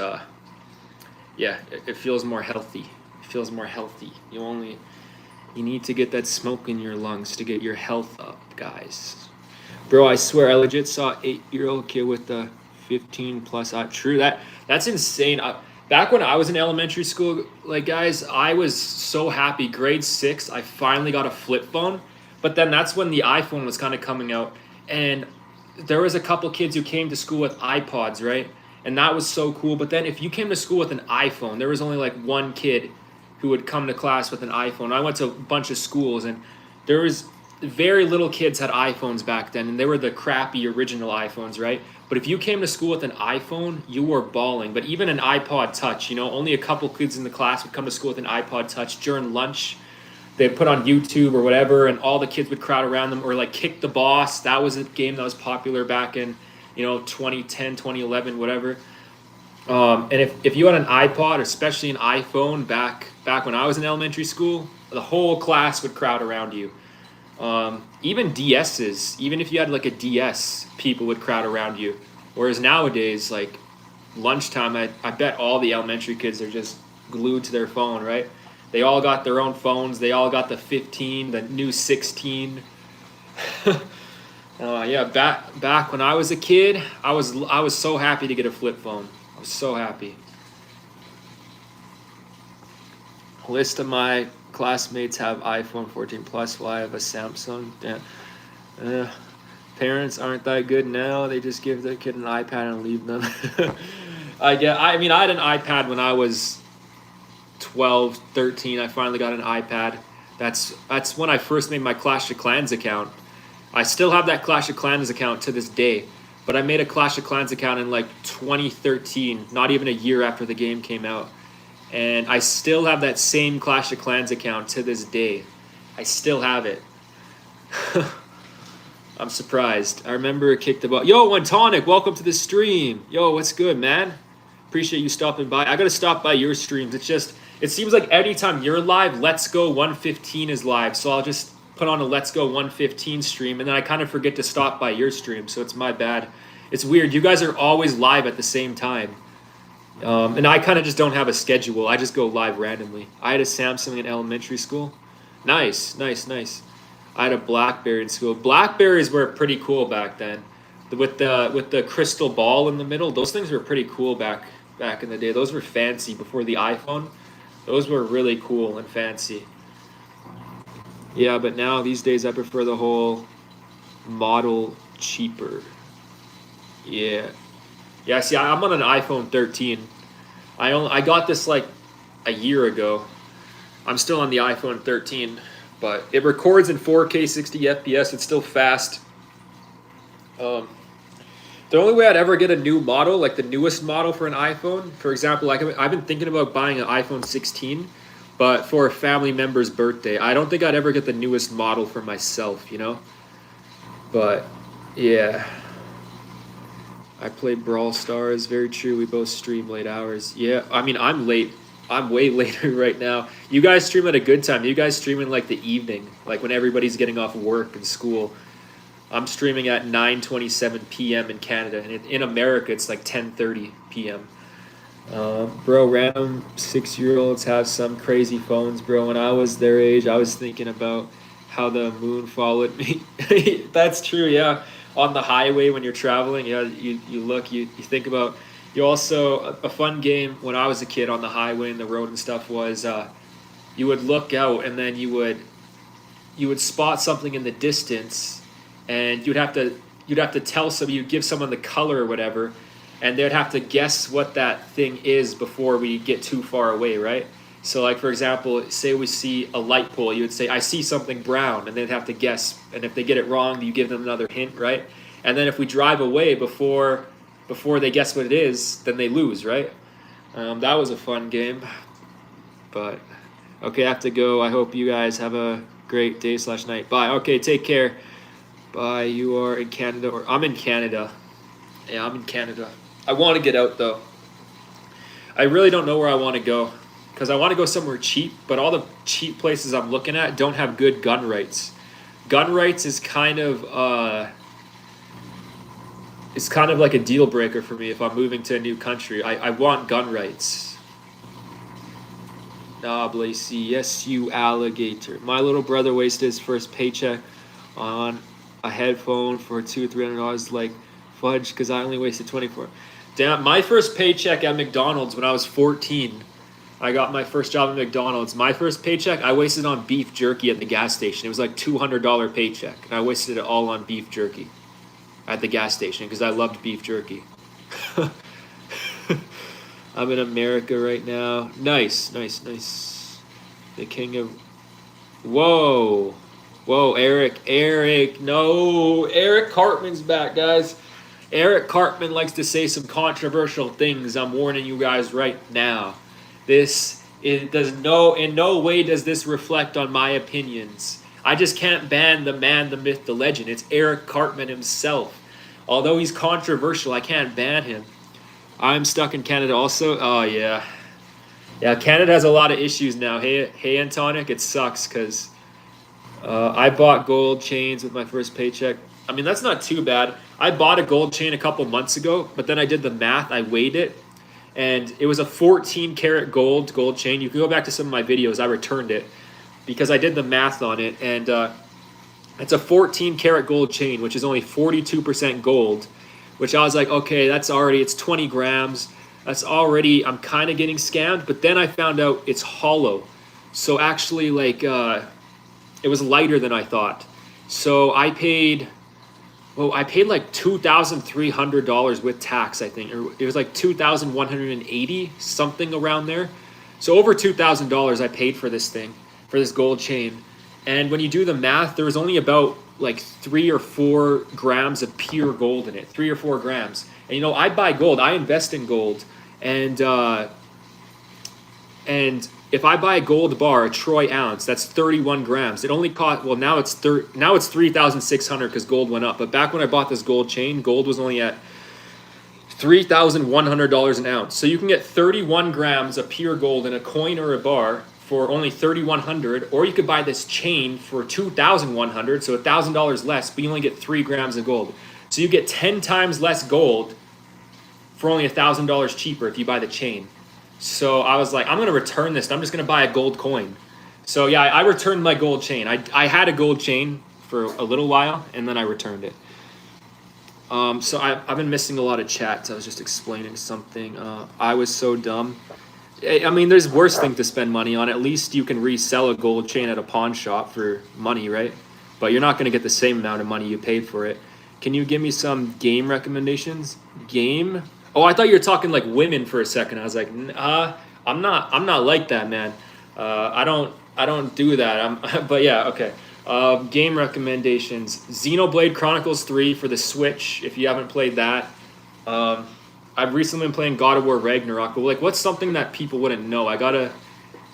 Speaker 1: yeah, it feels more healthy. It feels more healthy. You need to get that smoke in your lungs to get your health up, guys. Bro, I swear I legit saw an 8-year-old kid with the 15 plus. True, that's insane. Back when I was in elementary school, like guys, I was so happy. Grade 6, I finally got a flip phone. But then that's when the iPhone was kind of coming out, and there was a couple kids who came to school with iPods, right? And that was so cool. But then if you came to school with an iPhone, there was only like one kid who would come to class with an iPhone. I went to a bunch of schools, and there was very little kids had iPhones back then, and they were the crappy original iPhones, right? But if you came to school with an iPhone, you were balling. But even an iPod Touch, only a couple kids in the class would come to school with an iPod Touch during lunch. They'd put on YouTube or whatever, and all the kids would crowd around them, or like Kick the Boss. That was a game that was popular back in 2010, 2011, whatever. And if you had an iPod, especially an iPhone, back when I was in elementary school, the whole class would crowd around you. Even DSs, even if you had like a DS, people would crowd around you. Whereas nowadays, like lunchtime, I bet all the elementary kids are just glued to their phone, right? They all got their own phones. They all got the 15, the new 16. Yeah, back when I was a kid, I was so happy to get a flip phone. I was so happy. A list of my classmates have iPhone 14 Plus while I have a Samsung. Yeah. Parents aren't that good now. They just give their kid an iPad and leave them. I had an iPad when I was 12, 13. I finally got an iPad. That's when I first made my Clash of Clans account. I still have that Clash of Clans account to this day, but I made a Clash of Clans account in like 2013, not even a year after the game came out. And I still have that same Clash of Clans account to this day. I still have it. I'm surprised. I remember it kicked the butt. Yo, Tonic, welcome to the stream. Yo, what's good, man? Appreciate you stopping by. I gotta stop by your streams. It seems like anytime you're live, Let's Go 115 is live. So I'll just put on a Let's Go 115 stream, and then I kind of forget to stop by your stream. So it's my bad. It's weird. You guys are always live at the same time. And I kind of just don't have a schedule. I just go live randomly. I had a Samsung in elementary school. Nice. I had a BlackBerry in school. Blackberries were pretty cool back then. With the crystal ball in the middle, those things were pretty cool back in the day. Those were fancy before the iPhone. Those were really cool and fancy. Yeah, but now these days I prefer the whole model cheaper. Yeah. Yeah, see, I'm on an iPhone 13. I got this like a year ago. I'm still on the iPhone 13, but it records in 4K 60 FPS. It's still fast. The only way I'd ever get a new model, like the newest model for an iPhone, for example, like I've been thinking about buying an iPhone 16, but for a family member's birthday. I don't think I'd ever get the newest model for myself, But, yeah. I play Brawl Stars. Very true. We both stream late hours. Yeah, I'm late. I'm way later right now. You guys stream at a good time. You guys stream in like the evening, like when everybody's getting off work and school. I'm streaming at 9:27 p.m. in Canada, and in America it's like 10:30 p.m. Bro, random 6-year-olds have some crazy phones, bro. When I was their age, I was thinking about how the moon followed me. That's true, yeah. On the highway when you're traveling, yeah, you look, you think about. You also, a fun game when I was a kid on the highway and the road and stuff was you would look out, and then you would spot something in the distance, and you'd have to tell somebody, you'd give someone the color or whatever, and they'd have to guess what that thing is before we get too far away, right? So like, for example, say we see a light pole, you would say, I see something brown, and they'd have to guess, and if they get it wrong, you give them another hint, right? And then if we drive away before they guess what it is, then they lose, right? That was a fun game. But okay, I have to go. I hope you guys have a great day/night. Bye. Okay, take care. Bye. You are in Canada, or I'm in Canada. Yeah, I'm in Canada. I want to get out though. I really don't know where I want to go, because I want to go somewhere cheap, but all the cheap places I'm looking at don't have good gun rights. Gun rights is kind of it's kind of like a deal breaker for me if I'm moving to a new country. I want gun rights. Nah, Blacy, yes, you alligator. My little brother wasted his first paycheck on a headphone for $200-$300 like fudge, because I only wasted 24. Damn, my first paycheck at McDonald's when I was 14. I got my first job at McDonald's. My first paycheck, I wasted on beef jerky at the gas station. It was like $200 paycheck, and I wasted it all on beef jerky at the gas station because I loved beef jerky. I'm in America right now. Nice. The king of... Whoa, Eric, no. Eric Cartman's back, guys. Eric Cartman likes to say some controversial things. I'm warning you guys right now. In no way does this reflect on my opinions. I just can't ban the man, the myth, the legend. It's Eric Cartman himself. Although he's controversial, I can't ban him. I'm stuck in Canada also. Oh, yeah. Yeah, Canada has a lot of issues now. Hey, Antonic, it sucks because I bought gold chains with my first paycheck. I mean, that's not too bad. I bought a gold chain a couple months ago, but then I did the math. I weighed it, and it was a 14-karat gold chain. You can go back to some of my videos. I returned it because I did the math on it, and it's a 14-karat gold chain, which is only 42% gold, which I was like, okay, it's 20 grams. That's already, I'm kind of getting scammed. But then I found out it's hollow. So actually, like, it was lighter than I thought. So I paid like $2,300 with tax, I think. Or it was like $2,180, something around there. So over $2,000 I paid for this thing, for this gold chain. And when you do the math, there was only about like 3 or 4 grams of pure gold in it. 3 or 4 grams. And you know, I buy gold. I invest in gold. And if I buy a gold bar, a troy ounce, that's 31 grams. It only cost, well, now it's 3,600 because gold went up. But back when I bought this gold chain, gold was only at $3,100 an ounce. So you can get 31 grams of pure gold in a coin or a bar for only $3,100, or you could buy this chain for $2,100, so $1,000 less, but you only get 3 grams of gold. So you get 10 times less gold for only $1,000 cheaper if you buy the chain. So I was like, I'm going to return this. I'm just going to buy a gold coin. So yeah, I returned my gold chain. I had a gold chain for a little while, and then I returned it. So I've been missing a lot of chats. I was just explaining something. I was so dumb. I mean, there's worse things to spend money on. At least you can resell a gold chain at a pawn shop for money, right? But you're not going to get the same amount of money you paid for it. Can you give me some game recommendations? Game? Oh, I thought you were talking like women for a second. I was like, I'm not like that, man. I don't do that. But yeah, okay. Game recommendations: Xenoblade Chronicles 3 for the Switch. If you haven't played that, I've recently been playing God of War Ragnarok. But like, what's something that people wouldn't know? I gotta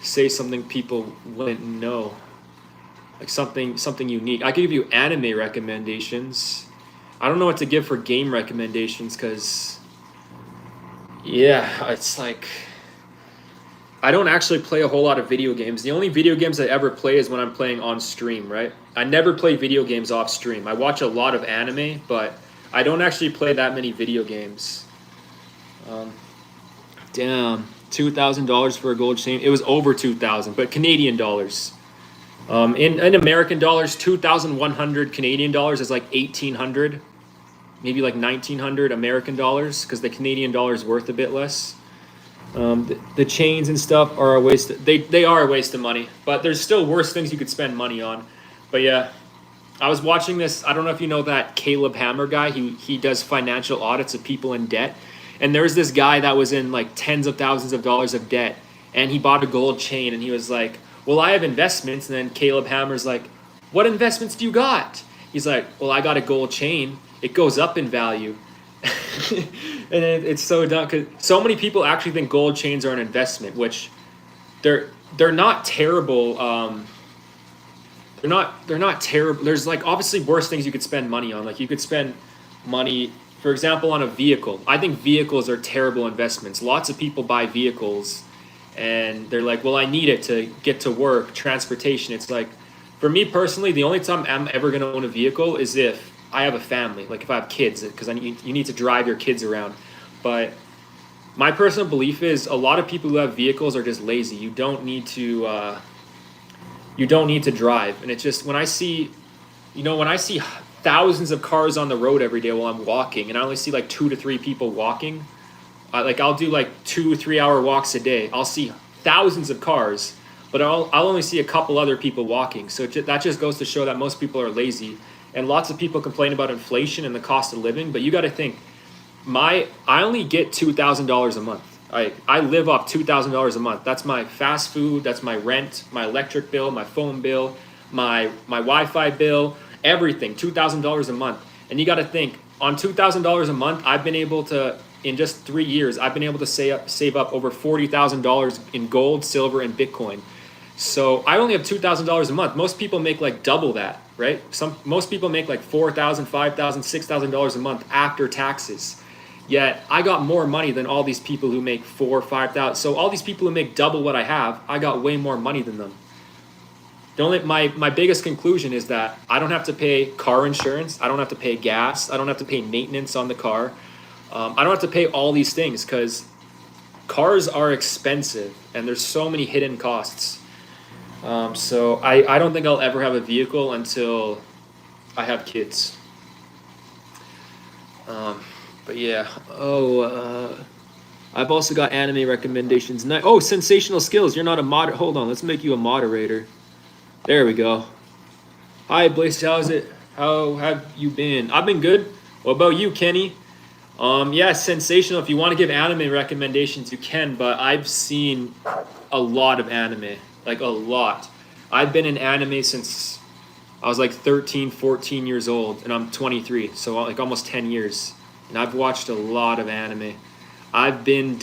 Speaker 1: say something people wouldn't know, like something unique. I could give you anime recommendations. I don't know what to give for game recommendations because, yeah, it's like I don't actually play a whole lot of video games. The only video games I ever play is when I'm playing on stream, right? I never play video games off stream. I watch a lot of anime, but I don't actually play that many video games. Damn, $2,000 for a gold chain. It was over 2,000, but Canadian dollars. In American dollars, 2,100 Canadian dollars is like 1,800, maybe like 1,900 American dollars, because the Canadian dollar is worth a bit less. The chains and stuff are a waste. They are a waste of money, but there's still worse things you could spend money on. But yeah, I was watching this. I don't know if you know that Caleb Hammer guy. He does financial audits of people in debt, and there's this guy that was in like tens of thousands of dollars of debt, and he bought a gold chain, and he was like, "Well, I have investments." And then Caleb Hammer's like, "What investments do you got?" He's like, "Well, I got a gold chain. It goes up in value." And it's so dumb because so many people actually think gold chains are an investment, which they're not terrible. They're not terrible. There's like obviously worse things you could spend money on. Like you could spend money, for example, on a vehicle. I think vehicles are terrible investments. Lots of people buy vehicles and they're like, well, I need it to get to work, transportation. It's like, for me personally, the only time I'm ever going to own a vehicle is if I have a family, like if I have kids, because you need to drive your kids around. But my personal belief is a lot of people who have vehicles are just lazy. You don't need to drive. And it's just when I see thousands of cars on the road every day while I'm walking, and I only see like 2 to 3 people walking. I'll do like 2-3 hour walks a day. I'll see thousands of cars, but I'll only see a couple other people walking. So that just goes to show that most people are lazy. And lots of people complain about inflation and the cost of living, but you got to think, I only get $2,000 a month. I live off $2,000 a month. That's my fast food, that's my rent, my electric bill, my phone bill, my Wi-Fi bill, everything, $2,000 a month. And you got to think, on $2,000 a month, I've been able to, in just 3 years, I've been able to save up over $40,000 in gold, silver, and Bitcoin. So I only have $2,000 a month. Most people make like double that, right? Most people make like $4,000, $5,000, $6,000 a month after taxes. Yet I got more money than all these people who make $4,000, $5,000. So all these people who make double what I have, I got way more money than them. My biggest conclusion is that I don't have to pay car insurance. I don't have to pay gas. I don't have to pay maintenance on the car. I don't have to pay all these things because cars are expensive and there's so many hidden costs. So I don't think I'll ever have a vehicle until I have kids. But yeah. I've also got anime recommendations. Sensational skills. You're not a mod. Hold on. Let's make you a moderator. There we go. Hi, Blaze. How's it? How have you been? I've been good. What about you, Kenny? Yeah, sensational. If you want to give anime recommendations, you can. But I've seen a lot of anime. Like a lot. I've been in anime since I was like 13, 14 years old, and I'm 23, so like almost 10 years. And I've watched a lot of anime. I've been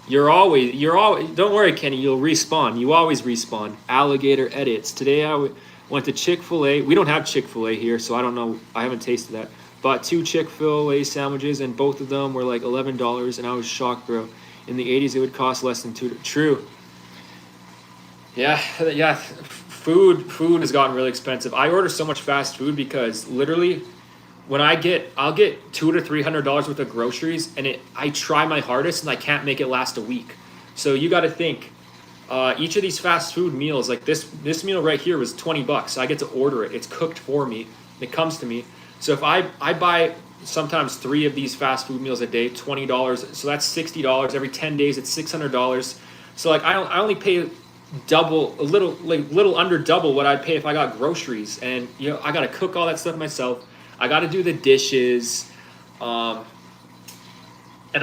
Speaker 1: you're always don't worry, Kenny, you'll respawn. You always respawn. Alligator edits. Today I went to Chick-fil-A. We don't have Chick-fil-A here, so I don't know. I haven't tasted that. Bought 2 Chick-fil-A sandwiches, and both of them were like $11, and I was shocked, bro. In the 80s, it would cost less than $2. True. Yeah. Food has gotten really expensive. I order so much fast food because literally, I'll get $200 to $300 worth of groceries, and I try my hardest, and I can't make it last a week. So you got to think, each of these fast food meals, like this meal right here was $20. I get to order it. It's cooked for me. It comes to me. So if I buy sometimes 3 of these fast food meals a day, $20. So that's $60. Every 10 days, it's $600. So like I only pay a little under double what I'd pay if I got groceries. And I got to cook all that stuff myself. I got to do the dishes. And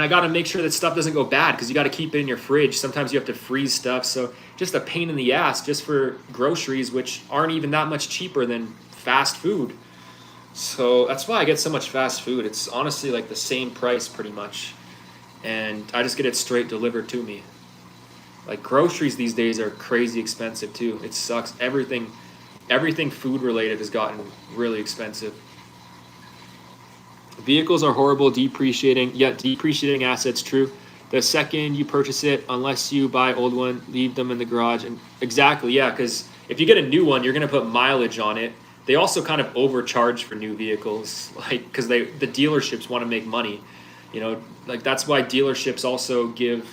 Speaker 1: I got to make sure that stuff doesn't go bad because you got to keep it in your fridge. Sometimes you have to freeze stuff. So just a pain in the ass just for groceries, which aren't even that much cheaper than fast food. So that's why I get so much fast food. It's honestly like the same price pretty much. And I just get it straight delivered to me. Like groceries these days are crazy expensive too. It sucks. Everything food related has gotten really expensive. Vehicles are horrible, depreciating assets, true. The second you purchase it, unless you buy old one, leave them in the garage. And exactly, yeah, because if you get a new one, you're going to put mileage on it. They also kind of overcharge for new vehicles, like because the dealerships want to make money. Like that's why dealerships also give,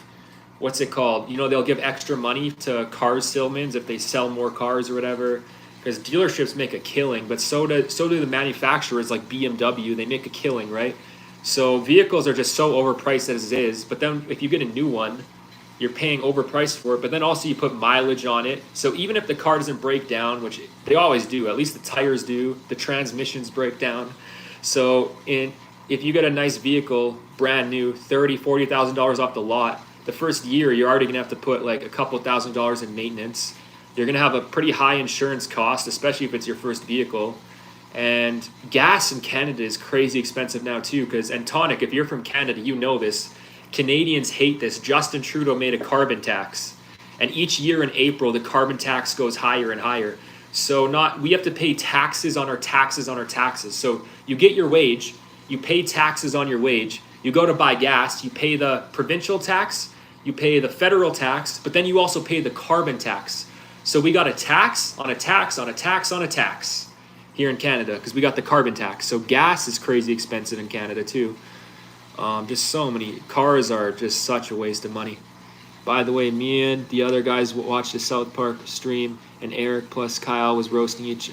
Speaker 1: what's it called? They'll give extra money to car salesmen if they sell more cars or whatever. Because dealerships make a killing, but so do the manufacturers like BMW. They make a killing, right? So vehicles are just so overpriced as it is. But then if you get a new one, you're paying overpriced for it, but then also you put mileage on it. So even if the car doesn't break down, which they always do, at least the tires do, the transmissions break down. So if you get a nice vehicle, brand new, $30,000-$40,000 off the lot, the first year you're already gonna have to put like a couple $1,000s in maintenance. You're gonna have a pretty high insurance cost, especially if it's your first vehicle. And gas in Canada is crazy expensive now too, because, and Tonic, if you're from Canada, you know this. Canadians hate this. Justin Trudeau made a carbon tax, and each year in April the carbon tax goes higher and higher. So we have to pay taxes on our taxes on our taxes. So you get your wage, you pay taxes on your wage, you go to buy gas, you pay the provincial tax, you pay the federal tax, but then you also pay the carbon tax. So we got a tax on a tax on a tax on a tax here in Canada because we got the carbon tax. So gas is crazy expensive in Canada too. Just so many cars are just such a waste of money. By the way, me and the other guys watched the South Park stream, and Eric plus Kyle was roasting each.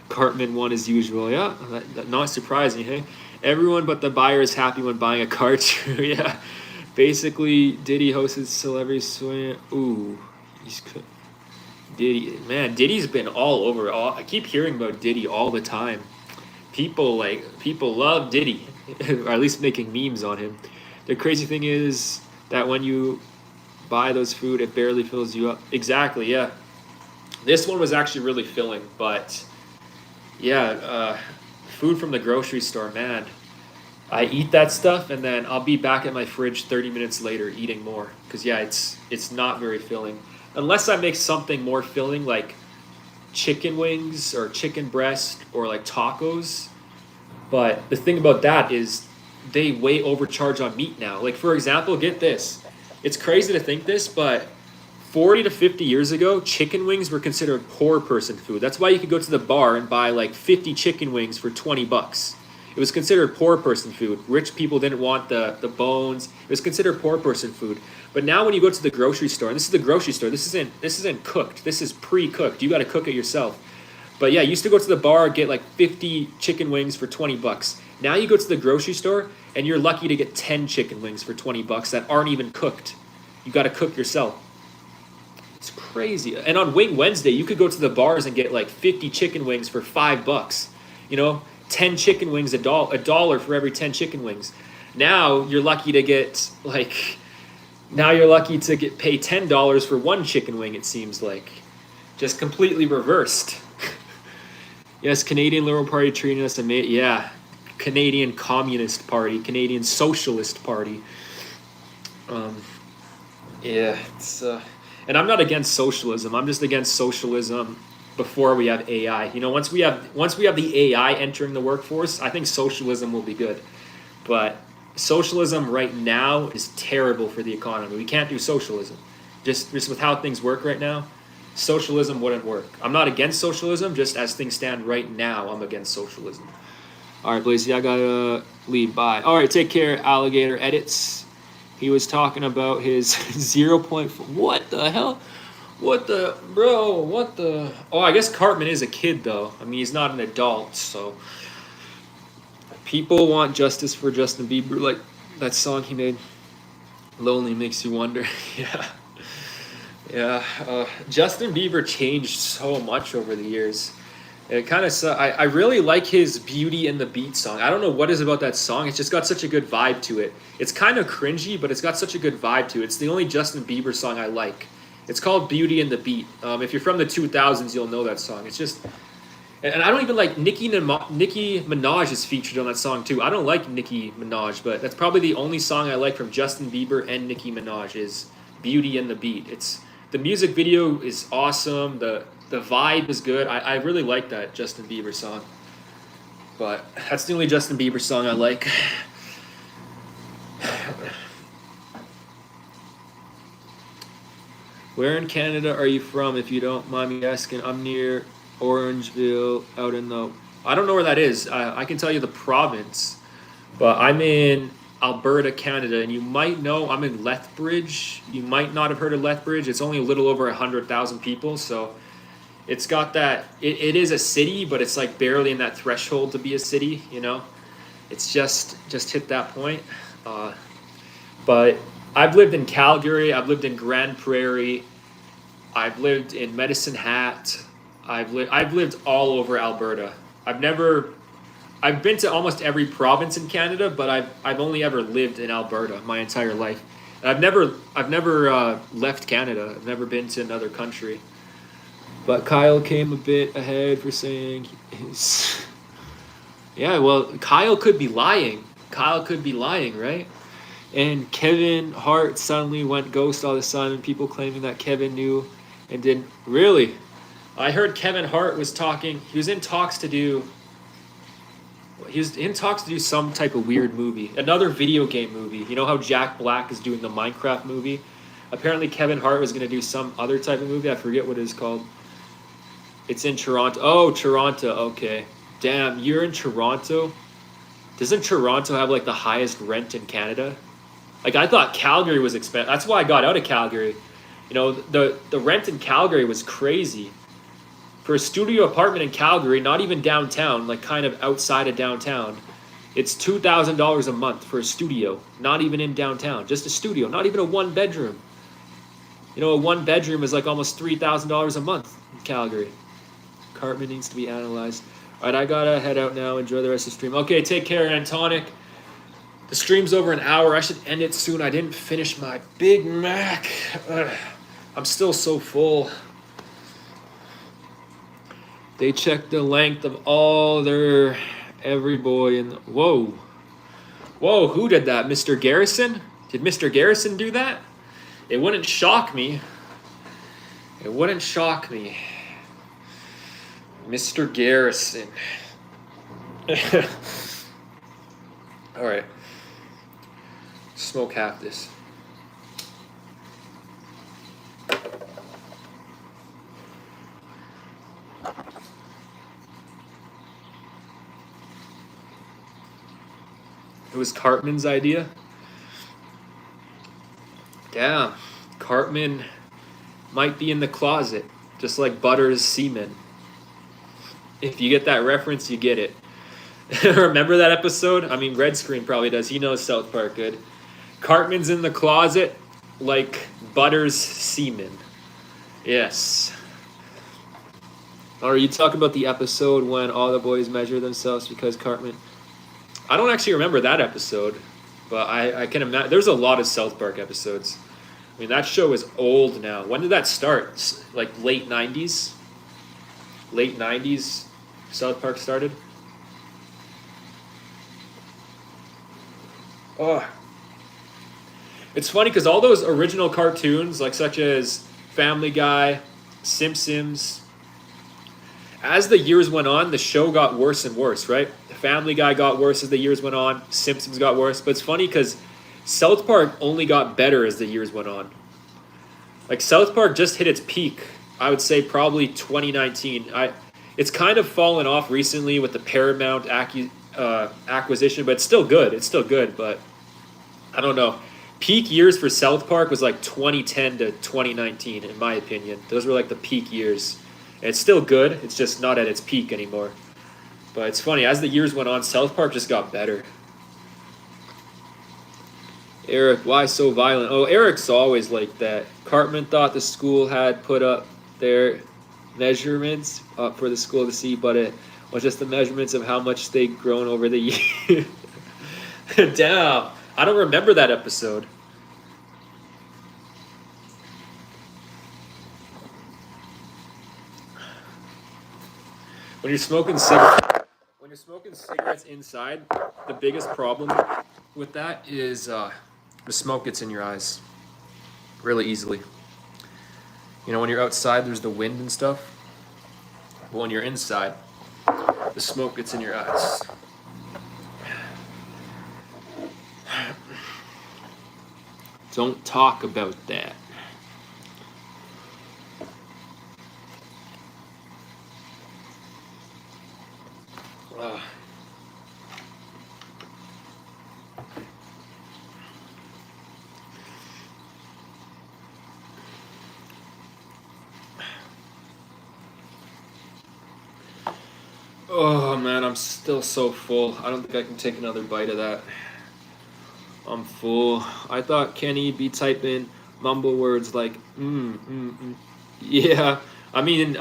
Speaker 1: Cartman won as usual. Yeah, that not surprising, hey? Everyone but the buyer is happy when buying a car. True, yeah. Basically, Diddy hosted Celebrity Swing. Ooh, Diddy, man, Diddy's been all over. I keep hearing about Diddy all the time. People love Diddy, or at least making memes on him. The crazy thing is that when you buy those food, it barely fills you up. Exactly, yeah. This one was actually really filling, but yeah, food from the grocery store, man. I eat that stuff, and then I'll be back at my fridge 30 minutes later eating more. Because, yeah, it's not very filling. Unless I make something more filling, like chicken wings or chicken breast or like tacos. But the thing about that is they way overcharge on meat now. Like, for example, get this. It's crazy to think this, but 40 to 50 years ago, chicken wings were considered poor person food. That's why you could go to the bar and buy like 50 chicken wings for $20. It was considered poor person food. Rich people didn't want the bones. It was considered poor person food. But now when you go to the grocery store, and this is the grocery store, this isn't cooked. This is pre-cooked. You got to cook it yourself. But yeah, you used to go to the bar, get like 50 chicken wings for $20. Now you go to the grocery store and you're lucky to get 10 chicken wings for $20 that aren't even cooked. You got to cook yourself. It's crazy. And on Wing Wednesday, you could go to the bars and get like 50 chicken wings for $5. You know, 10 chicken wings, $1 for every 10 chicken wings. Now you're lucky to get like, pay $10 for one chicken wing, it seems like. Just completely reversed. Yes, Canadian Liberal Party treating us yeah. Canadian Communist Party, Canadian Socialist Party. Yeah, it's and I'm not against socialism. I'm just against socialism before we have AI. You know, once we have the AI entering the workforce, I think socialism will be good. But socialism right now is terrible for the economy. We can't do socialism. Just with how things work right now, socialism wouldn't work. I'm not against socialism, just as things stand right now, I'm against socialism. All right, Blazy, I gotta leave. Bye. All right, take care, Alligator Edits. He was talking about his 0.4. What the hell? What the, bro? What the? Oh, I guess Cartman is a kid, though. I mean, he's not an adult, so. People want justice for Justin Bieber, like that song he made. Lonely makes you wonder. Yeah. Yeah. Justin Bieber changed so much over the years. It kind of, I really like his Beauty and the Beat song. I don't know what is about that song. It's just got such a good vibe to it. It's kind of cringy, but it's got such a good vibe to it. It's the only Justin Bieber song I like. It's called Beauty and the Beat. If you're from the 2000s, you'll know that song. It's just, and I don't even like Nicki Minaj is featured on that song too. I don't like Nicki Minaj, but that's probably the only song I like from Justin Bieber and Nicki Minaj is Beauty and the Beat. The music video is awesome. The vibe is good. I really like that Justin Bieber song. But that's the only Justin Bieber song I like. Where in Canada are you from, if you don't mind me asking? I'm near Orangeville, out in the... I don't know where that is. I can tell you the province. But I'm in Alberta, Canada, and you might know I'm in Lethbridge. You might not have heard of Lethbridge. It's only a little over 100,000 people, so it's got that... It is a city, but it's like barely in that threshold to be a city, you know? It's just hit that point. But I've lived in Calgary. I've lived in Grand Prairie. I've lived in Medicine Hat. I've lived all over Alberta. I've been to almost every province in Canada, but I've only ever lived in Alberta my entire life. And I've never left Canada. I've never been to another country. But Kyle came a bit ahead for saying his. Yeah, well, Kyle could be lying. Kyle could be lying, right? And Kevin Hart suddenly went ghost all of a sudden. People claiming that Kevin knew and didn't. Really? I heard Kevin Hart was talking. He was in talks to do. He was in talks to do some type of weird movie, another video game movie. You know how Jack Black is doing the Minecraft movie? Apparently, Kevin Hart was going to do some other type of movie. I forget what it is called. It's in Toronto. Oh, Toronto. Okay. Damn, you're in Toronto? Doesn't Toronto have like the highest rent in Canada? Like I thought Calgary was expensive. That's why I got out of Calgary. You know, the rent in Calgary was crazy. For a studio apartment in Calgary, not even downtown, like kind of outside of downtown, it's $2,000 a month for a studio. Not even in downtown, just a studio, not even a one bedroom. You know, a one bedroom is like almost $3,000 a month in Calgary. Cartman needs to be analyzed. All right, I gotta head out now. Enjoy the rest of the stream. Okay, take care, Antonic. The stream's over an hour. I should end it soon. I didn't finish my Big Mac. Ugh. I'm still so full. They checked the length of all their every boy in the, whoa. Whoa, who did that? Mr. Garrison? Did Mr. Garrison do that? It wouldn't shock me. It wouldn't shock me. Mr. Garrison. All right. Smoke half this. It was Cartman's idea. Damn. Cartman might be in the closet, just like Butter's semen. If you get that reference, you get it. Remember that episode? I mean, Red Screen probably does. He knows South Park good. Cartman's in the closet like Butter's semen. Yes. Or you talk about the episode when all the boys measure themselves because Cartman... I don't actually remember that episode, but I can imagine. There's a lot of South Park episodes. I mean, that show is old now. When did that start? Like late 90s? Late 90s South Park started? Oh. It's funny because all those original cartoons, like such as Family Guy, Simpsons, as the years went on, the show got worse and worse, right? Family Guy got worse as the years went on. Simpsons got worse. But it's funny because South Park only got better as the years went on. Like, South Park just hit its peak, I would say probably 2019. It's kind of fallen off recently with the Paramount acquisition, but it's still good. It's still good, but I don't know. Peak years for South Park was like 2010 to 2019, in my opinion. Those were like the peak years. And it's still good. It's just not at its peak anymore. But it's funny, as the years went on, South Park just got better. Eric, why so violent? Oh, Eric's always like that. Cartman thought the school had put up their measurements up for the school to see, but it was just the measurements of how much they'd grown over the year. Damn. I don't remember that episode. When you're smoking cigarettes inside, the biggest problem with that is the smoke gets in your eyes really easily. You know, when you're outside, there's the wind and stuff. But when you're inside, the smoke gets in your eyes. Don't talk about that. Oh man, I'm still so full. I don't think I can take another bite of that. I'm full. I thought Kenny'd be typing mumble words like Yeah, I mean,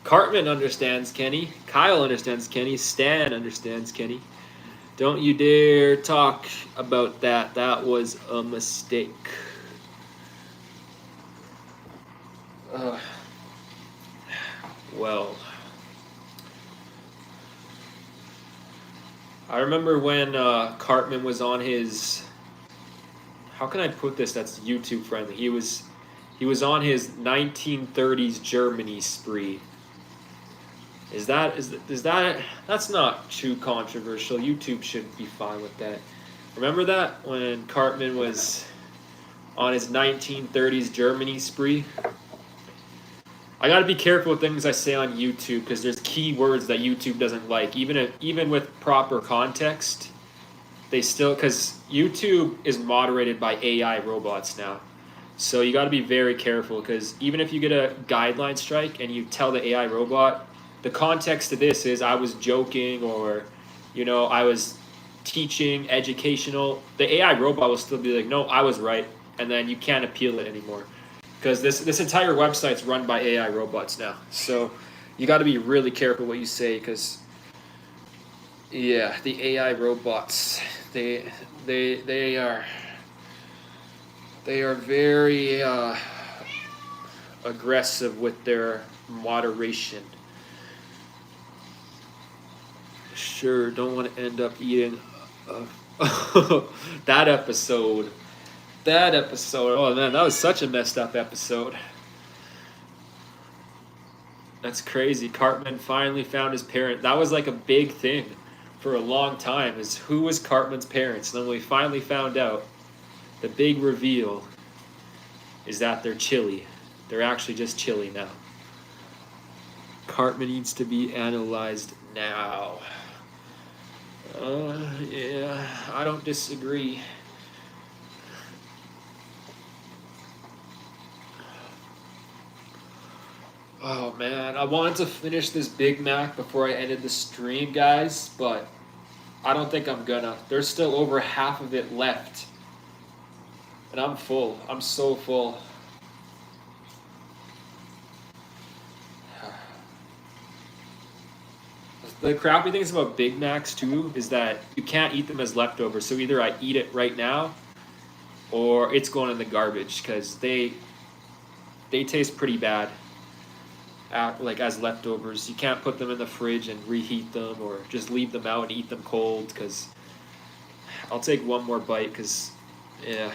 Speaker 1: Cartman understands Kenny. Kyle understands Kenny. Stan understands Kenny. Don't you dare talk about that. That was a mistake. Uh, well, I remember when Cartman was on his. How can I put this? That's YouTube friendly. He was on his 1930s Germany spree. Is that that's not too controversial? YouTube should be fine with that. Remember that when Cartman was on his 1930s Germany spree? I got to be careful with things I say on YouTube because there's key words that YouTube doesn't like. Even with proper context, they still because YouTube is moderated by AI robots now. So you got to be very careful because even if you get a guideline strike and you tell the AI robot, the context of this is I was joking or, I was teaching, educational, the AI robot will still be like, no, I was right. And then you can't appeal it anymore. Because this entire website's run by AI robots now. So you got to be really careful what you say because, yeah, the AI robots, they are very aggressive with their moderation. Sure, don't want to end up eating that episode. That episode. Oh man, that was such a messed up episode. That's crazy. Cartman finally found his parent. That was like a big thing for a long time is who was Cartman's parents. And then we finally found out the big reveal is that they're chili. They're actually just chili now. Cartman needs to be analyzed now. Yeah, I don't disagree. Oh man, I wanted to finish this Big Mac before I ended the stream, guys, but I don't think I'm gonna. There's still over half of it left. And I'm full. I'm so full. The crappy things about Big Macs too is that you can't eat them as leftovers. So either I eat it right now or it's going in the garbage because they taste pretty bad. Like as leftovers, you can't put them in the fridge and reheat them or just leave them out and eat them cold because I'll take one more bite because yeah.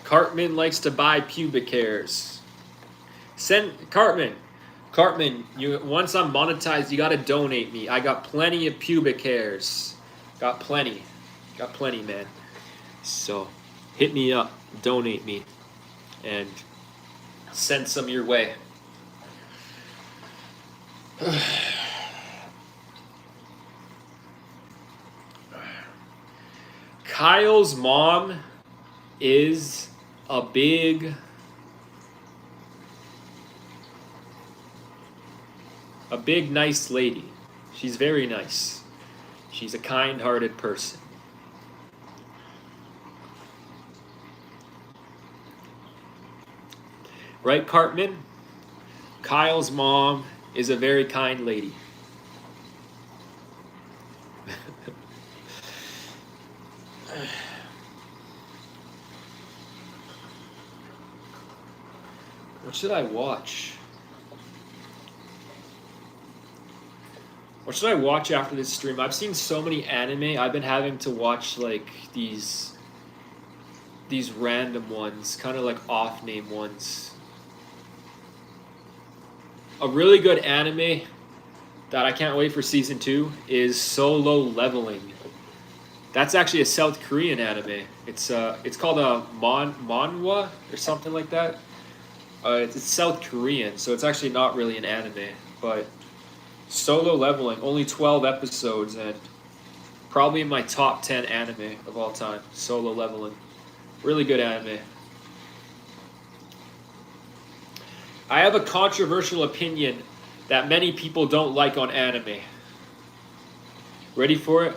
Speaker 1: Cartman likes to buy pubic hairs. Send Cartman. You once I'm monetized, you gotta donate me. I got plenty of pubic hairs. Got plenty, man. So hit me up, donate me, and send some your way. Kyle's mom is a big nice lady. She's very nice. She's a kind-hearted person. Right, Cartman? Kyle's mom is a very kind lady. What should I watch? What should I watch after this stream? I've seen so many anime. I've been having to watch like these random ones, kind of like off-name ones. A really good anime that I can't wait for season 2 is Solo Leveling. That's actually a South Korean anime. It's called a manhwa or something like that. It's South Korean, so it's actually not really an anime. But Solo Leveling, only 12 episodes, and probably in my top 10 anime of all time. Solo Leveling. Really good anime. I have a controversial opinion that many people don't like on anime. Ready for it?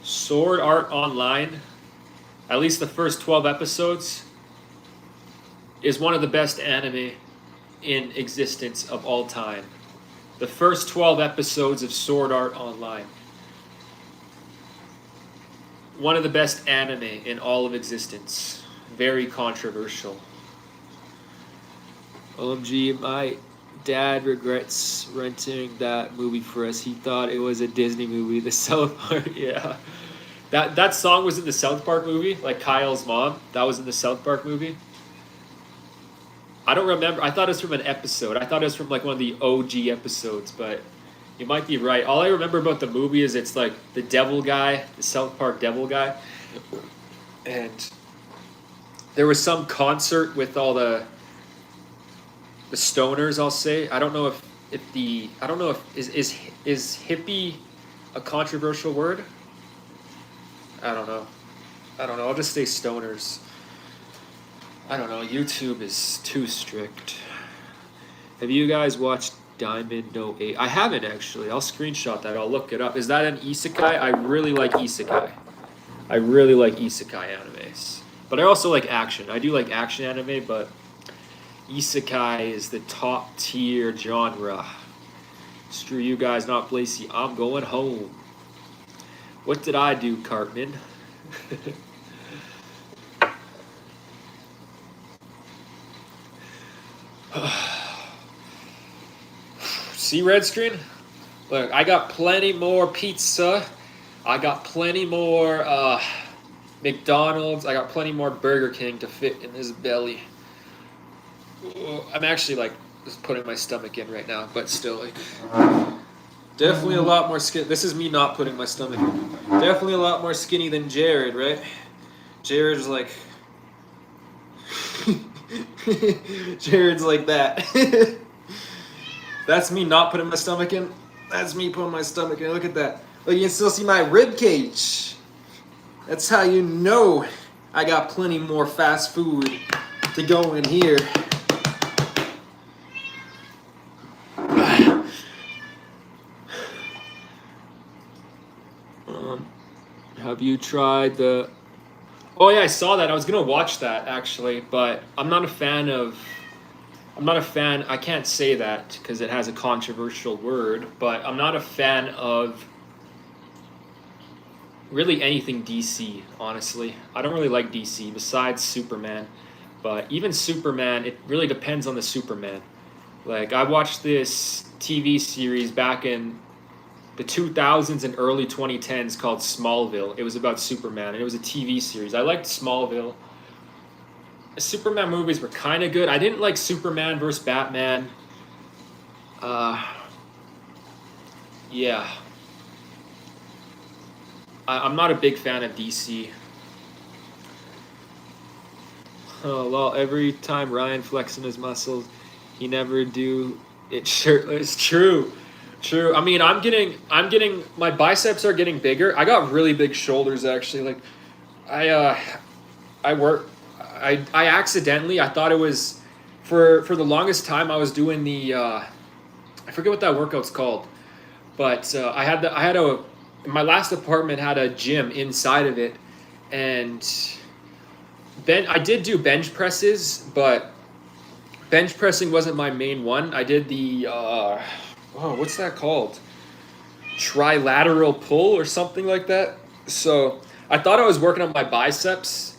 Speaker 1: Sword Art Online, at least the first 12 episodes, is one of the best anime in existence of all time. The first 12 episodes of Sword Art Online. One of the best anime in all of existence. Very controversial. OMG, my dad regrets renting that movie for us. He thought it was a Disney movie, the South Park. Yeah. That song was in the South Park movie, like Kyle's mom. That was in the South Park movie. I don't remember. I thought it was from an episode. I thought it was from like one of the OG episodes, but you might be right. All I remember about the movie is it's like the devil guy, the South Park devil guy. And there was some concert with all the stoners, I'll say. I don't know if is hippie a controversial word? I don't know. I'll just say stoners. I don't know. YouTube is too strict. Have you guys watched Diamond No 8? I haven't actually. I'll screenshot that. I'll look it up. Is that an isekai? I really like isekai. I really like isekai animes. But I also like action. I do like action anime, but isekai is the top tier genre. Screw you guys, not Blacy. I'm going home. What did I do, Cartman? See red screen? Look, I got plenty more pizza. I got plenty more McDonald's. I got plenty more Burger King to fit in his belly. I'm actually like just putting my stomach in right now, but still, like, definitely a lot more skin. This is me not putting my stomach in. Definitely a lot more skinny than Jared, right? Jared's like, Jared's like that. That's me not putting my stomach in. That's me putting my stomach in. Look at that. Look, you can still see my rib cage. That's how you know I got plenty more fast food to go in here. Have you tried the... Oh yeah, I saw that. I was gonna watch that actually, but I'm not a fan. I can't say that because it has a controversial word, but I'm not a fan of really anything DC, honestly. I don't really like DC besides Superman, but even Superman, it really depends on the Superman. Like, I watched this TV series back in the 2000s and early 2010s called Smallville. It was about Superman, and it was a TV series. I liked Smallville. The Superman movies were kind of good. I didn't like Superman versus Batman. Yeah. I'm not a big fan of DC. Oh, well, every time Ryan flexing his muscles, he never do it shirtless. True. I mean, I'm getting, my biceps are getting bigger. I got really big shoulders, actually. Like, I accidentally, I thought it was, for the longest time, I was doing the, I forget what that workout's called, but my last apartment had a gym inside of it, and I did do bench presses, but bench pressing wasn't my main one. I did the, what's that called? Trilateral pull or something like that. So I thought I was working on my biceps,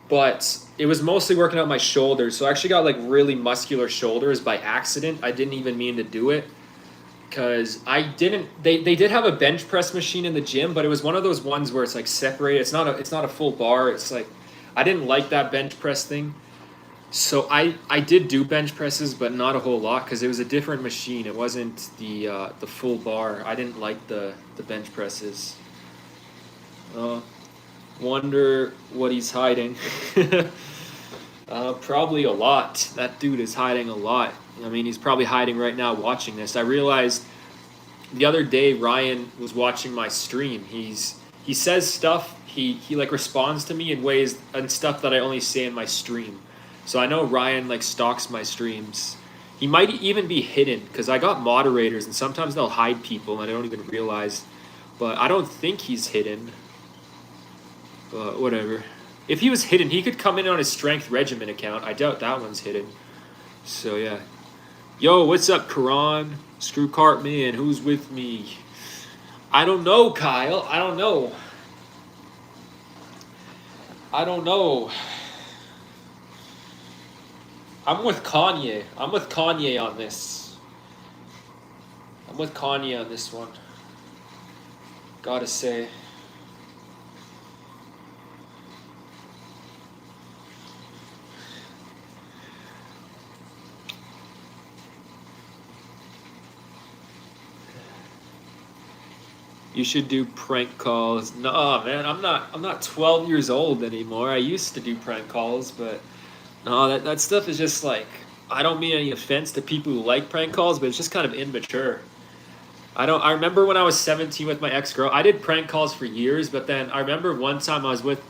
Speaker 1: but it was mostly working on my shoulders. So I actually got like really muscular shoulders by accident. I didn't even mean to do it because they did have a bench press machine in the gym, but it was one of those ones where it's like separated. It's not a full bar. It's like, I didn't like that bench press thing. So I did do bench presses, but not a whole lot because it was a different machine. It wasn't the full bar. I didn't like the bench presses. Wonder what he's hiding. Probably a lot. That dude is hiding a lot. I mean, he's probably hiding right now watching this. I realized the other day Ryan was watching my stream. He says stuff. He like responds to me in ways and stuff that I only say in my stream. So I know Ryan like stalks my streams. He might even be hidden because I got moderators and sometimes they'll hide people and I don't even realize. But I don't think he's hidden. But whatever. If he was hidden, he could come in on his Strength Regiment account. I doubt that one's hidden. So yeah. Yo, what's up, Karan? Screw Cartman, who's with me? I don't know, Kyle. I don't know. I don't know. I'm with Kanye. I'm with Kanye on this. I'm with Kanye on this one. Gotta say. You should do prank calls. No, man, I'm not 12 years old anymore. I used to do prank calls, but no, that stuff is just like, I don't mean any offense to people who like prank calls, but it's just kind of immature. I remember when I was 17 with my ex-girl, I did prank calls for years, but then I remember one time I was with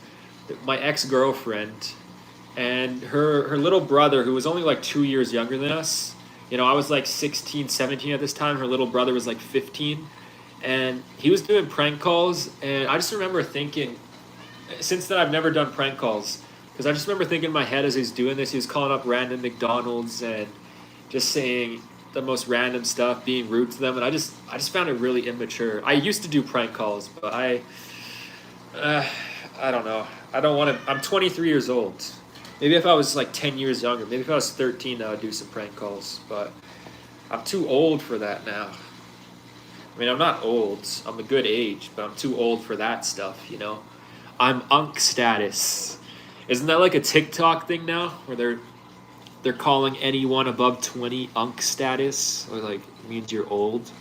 Speaker 1: my ex-girlfriend and her little brother, who was only like 2 years younger than us. You know, I was like 16, 17 at this time. Her little brother was like 15. And he was doing prank calls, and I just remember thinking, since then I've never done prank calls, because I just remember thinking in my head as he's doing this, he was calling up random McDonald's and just saying the most random stuff, being rude to them, and I just found it really immature. I used to do prank calls, but I don't know. I don't want to. I'm 23 years old. Maybe if I was like 10 years younger, maybe if I was 13, I would do some prank calls, but I'm too old for that now. I mean, I'm not old. I'm a good age, but I'm too old for that stuff, you know? I'm unk status. Isn't that like a TikTok thing now where they're calling anyone above 20 unk status, or like means you're old?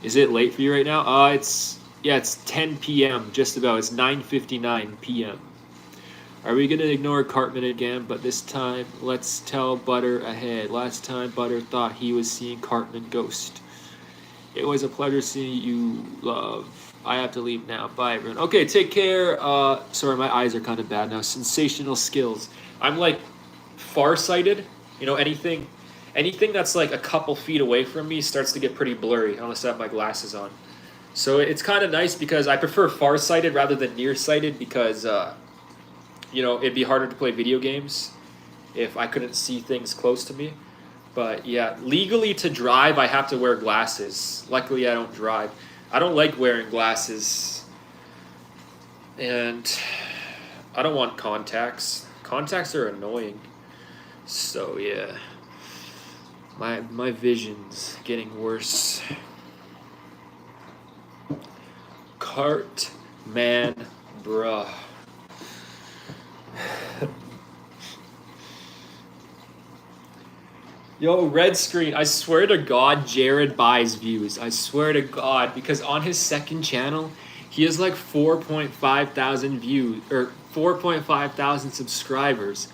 Speaker 1: Is it late for you right now? It's 10 p.m. just about. It's 9:59 p.m. Are we gonna ignore Cartman again? But this time, let's tell Butter ahead. Last time, Butter thought he was seeing Cartman ghost. It was a pleasure seeing you, love. I have to leave now. Bye, everyone. Okay, take care. Sorry, my eyes are kind of bad now. Sensational skills. I'm like farsighted. You know, anything that's like a couple feet away from me starts to get pretty blurry unless I have my glasses on. So it's kind of nice because I prefer farsighted rather than nearsighted because, you know, it'd be harder to play video games if I couldn't see things close to me. But yeah, legally to drive, I have to wear glasses. Luckily, I don't drive. I don't like wearing glasses. And I don't want contacts. Contacts are annoying. So yeah, my vision's getting worse. Cartman, bruh. Yo, red screen. I swear to God, Jared buys views. I swear to God, because on his second channel, he has like 4.5 thousand views, or 4.5 thousand subscribers,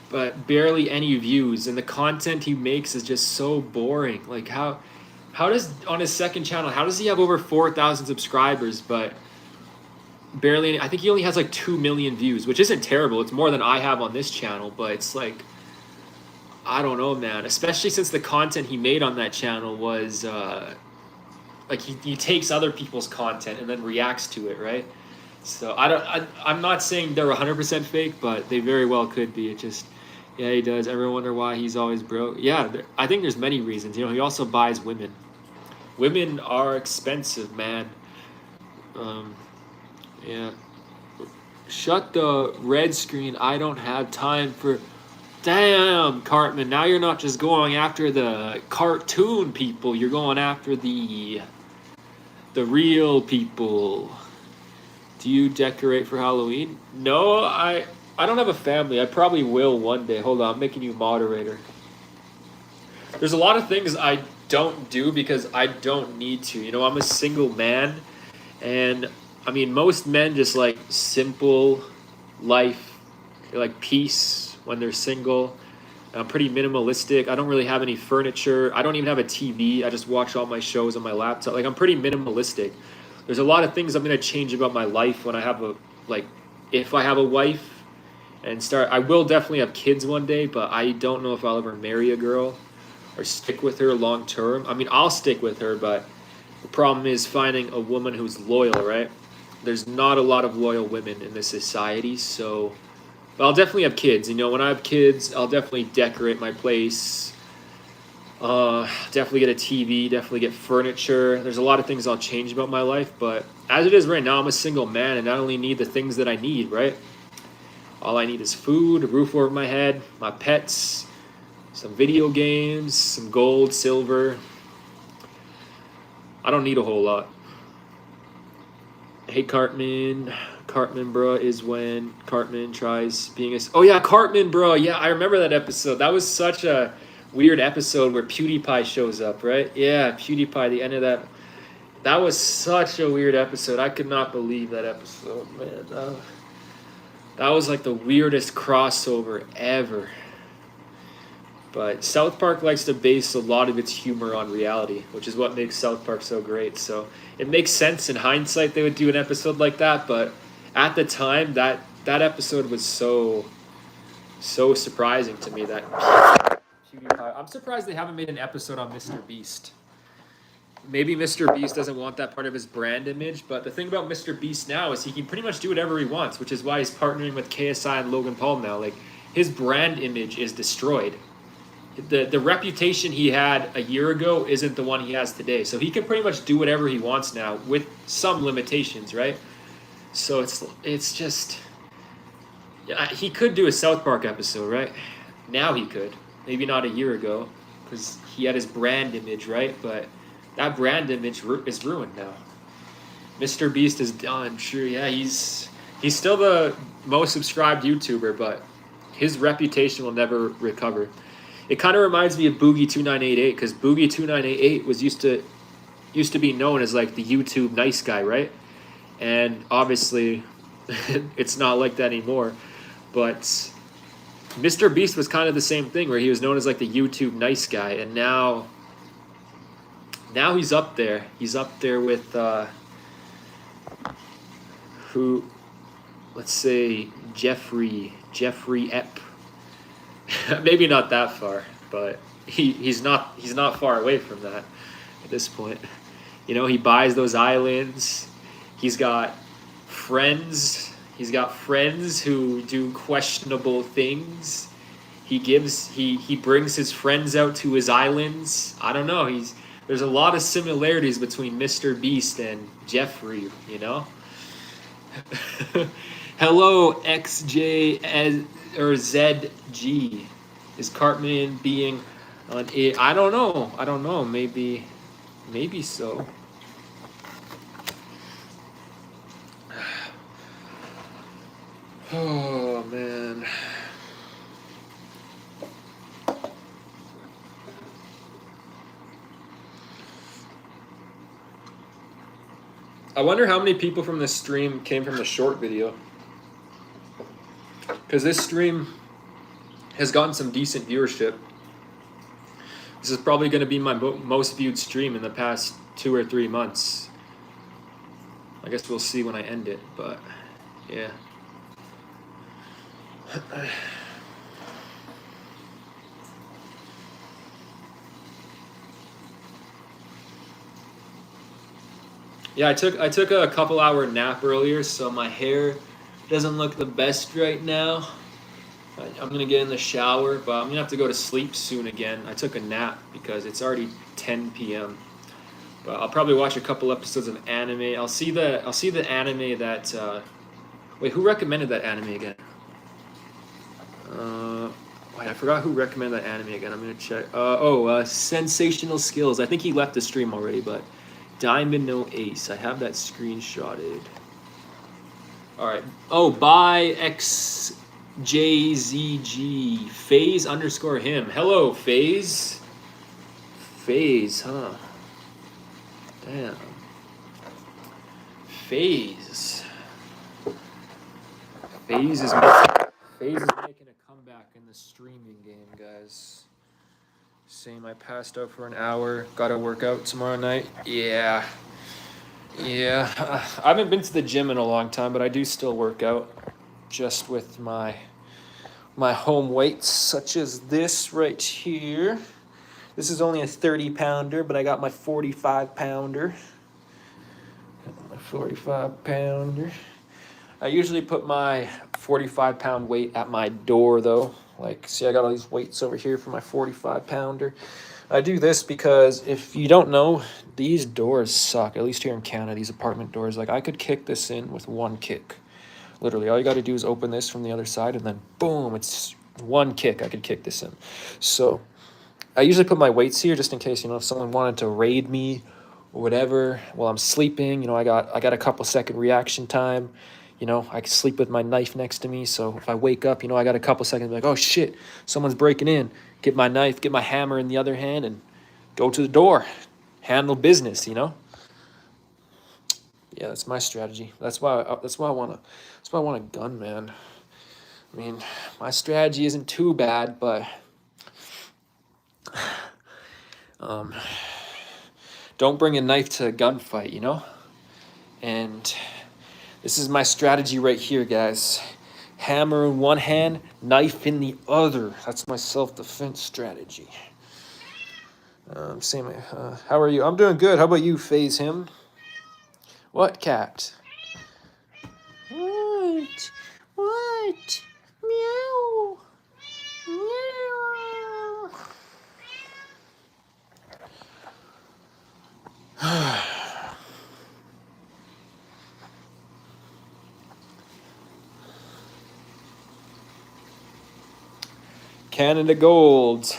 Speaker 1: but barely any views. And the content he makes is just so boring. Like how does, on his second channel, how does he have over 4,000 subscribers, but barely any, I think he only has like 2 million views, which isn't terrible. It's more than I have on this channel, but it's like, I don't know, man. Especially since the content he made on that channel was like he takes other people's content and then reacts to it, right? So I'm not saying they're 100% fake, but they very well could be. It just, yeah, he does. Ever wonder why he's always broke? Yeah, I think there's many reasons. You know, he also buys women. Women are expensive, man. Yeah. Shut the red screen. I don't have time for. Damn, Cartman, now you're not just going after the cartoon people, you're going after the real people. Do you decorate for Halloween? No, I don't have a family. I probably will one day. Hold on, I'm making you moderator. There's a lot of things I don't do because I don't need to. You know, I'm a single man, and I mean, most men just like simple life, like peace, when they're single. I'm pretty minimalistic. I don't really have any furniture. I don't even have a TV. I just watch all my shows on my laptop. Like, I'm pretty minimalistic. There's a lot of things I'm gonna change about my life when I have if I have a wife and I will definitely have kids one day, but I don't know if I'll ever marry a girl or stick with her long term. I mean, I'll stick with her, but the problem is finding a woman who's loyal, right? There's not a lot of loyal women in this society, so but I'll definitely have kids. You know, when I have kids, I'll definitely decorate my place. Definitely get a TV, definitely get furniture. There's a lot of things I'll change about my life, but as it is right now, I'm a single man and I only need the things that I need, right? All I need is food, a roof over my head, my pets, some video games, some gold, silver. I don't need a whole lot. Hey, Cartman. Cartman, bro, is when Cartman tries being a... Oh, yeah, Cartman, bro. Yeah, I remember that episode. That was such a weird episode where PewDiePie shows up, right? Yeah, PewDiePie, the end of that. That was such a weird episode. I could not believe that episode, man. That was like the weirdest crossover ever. But South Park likes to base a lot of its humor on reality, which is what makes South Park so great. So it makes sense in hindsight they would do an episode like that, but at the time, that episode was so surprising to me that PewDiePie... I'm surprised they haven't made an episode on Mr. Beast. Maybe Mr. Beast doesn't want that part of his brand image, but the thing about Mr. Beast now is he can pretty much do whatever he wants, which is why he's partnering with KSI and Logan Paul now. Like, his brand image is destroyed. The reputation he had a year ago isn't the one he has today. So he can pretty much do whatever he wants now with some limitations, right? So it's just... Yeah, he could do a South Park episode, right? Now he could. Maybe not a year ago, because he had his brand image, right? But that brand image is ruined now. Mr. Beast is done. Sure, yeah, he's still the most subscribed YouTuber, but his reputation will never recover. It kind of reminds me of Boogie2988, because Boogie2988 was used to be known as like the YouTube nice guy, right? And obviously, it's not like that anymore. But Mr. Beast was kind of the same thing, where he was known as like the YouTube nice guy, and now he's up there. He's up there with let's say Jeffrey Epp. Maybe not that far, but he's not far away from that at this point. You know, he buys those islands. He's got friends. He's got friends who do questionable things. He brings his friends out to his islands. I don't know. There's a lot of similarities between Mr. Beast and Jeffrey, you know? Hello, XJ or ZG. Is Cartman being on it? I don't know. Maybe so. Oh, man. I wonder how many people from this stream came from the short video. Because this stream has gotten some decent viewership. This is probably going to be my most viewed stream in the past 2 or 3 months. I guess we'll see when I end it, but yeah. Yeah, I took a couple hour nap earlier, so my hair doesn't look the best right now. I'm gonna get in the shower, but I'm gonna have to go to sleep soon again. I took a nap because it's already 10 p.m. But I'll probably watch a couple episodes of anime. I'll see the anime that. Wait, who recommended that anime again? Wait, I forgot who recommended that anime again. I'm gonna check. Sensational Skills. I think he left the stream already, but Diamond No Ace. I have that screenshotted. All right. Oh, by XJZG Phase _him. Hello, Phase. Phase, huh? Damn. Phase is making a comeback in streaming game, guys. Same, I passed out for an hour. Gotta work out tomorrow night. Yeah. Yeah. I haven't been to the gym in a long time, but I do still work out. Just with my home weights, such as this right here. This is only a 30-pounder, but I got my 45-pounder. My 45-pounder. I usually put my 45-pound weight at my door, though. Like, see, I got all these weights over here for my 45-pounder. I do this because if you don't know, these doors suck. At least here in Canada, these apartment doors. Like, I could kick this in with one kick. Literally, all you got to do is open this from the other side, and then boom, it's one kick. I could kick this in. So I usually put my weights here just in case, if someone wanted to raid me or whatever while I'm sleeping. I got a couple second reaction time. I can sleep with my knife next to me. So if I wake up, I got a couple seconds like, oh shit, someone's breaking in. Get my knife, get my hammer in the other hand, and go to the door. Handle business, Yeah, that's my strategy. That's why I want a gun, man. I mean, my strategy isn't too bad, but don't bring a knife to a gunfight, And this is my strategy right here, guys. Hammer in one hand, knife in the other. That's my self-defense strategy. Same. How are you? I'm doing good. How about you, Phase Him? What, cat? What? What? Meow. Meow. Canada Gold.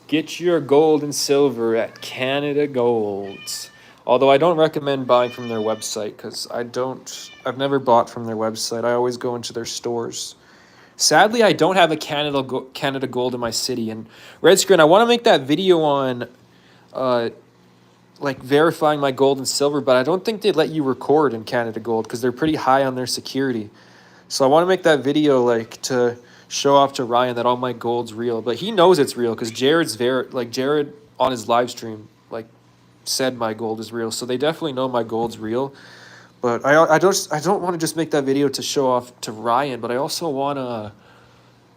Speaker 1: Get your gold and silver at Canada Gold. Although I don't recommend buying from their website because I've never bought from their website. I always go into their stores. Sadly, I don't have a Canada Gold in my city. And Red Screen, I want to make that video on verifying my gold and silver, but I don't think they'd let you record in Canada Gold because they're pretty high on their security. So I want to make that video to show off to Ryan that all my gold's real, but he knows it's real because Jared on his live stream said my gold is real, so they definitely know my gold's real. But I don't want to just make that video to show off to Ryan, but I also want to.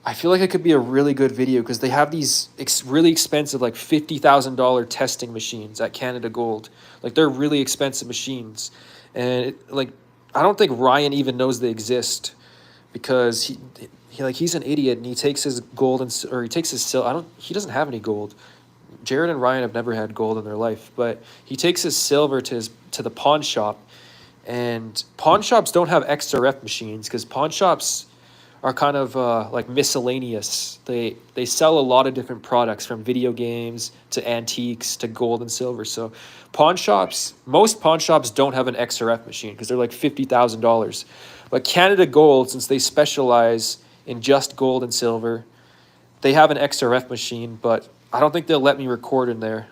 Speaker 1: I feel like it could be a really good video because they have these really expensive $50,000 testing machines at Canada Gold. They're really expensive machines, and I don't think Ryan even knows they exist because he's an idiot and he takes his gold or he takes his silver. He doesn't have any gold. Jared and Ryan have never had gold in their life, but he takes his silver to the pawn shop, and pawn shops don't have XRF machines because pawn shops are kind of miscellaneous. They sell a lot of different products from video games to antiques to gold and silver. So most pawn shops don't have an XRF machine because they're $50,000. But Canada Gold, since they specialize in just gold and silver, they have an XRF machine, but I don't think they'll let me record in there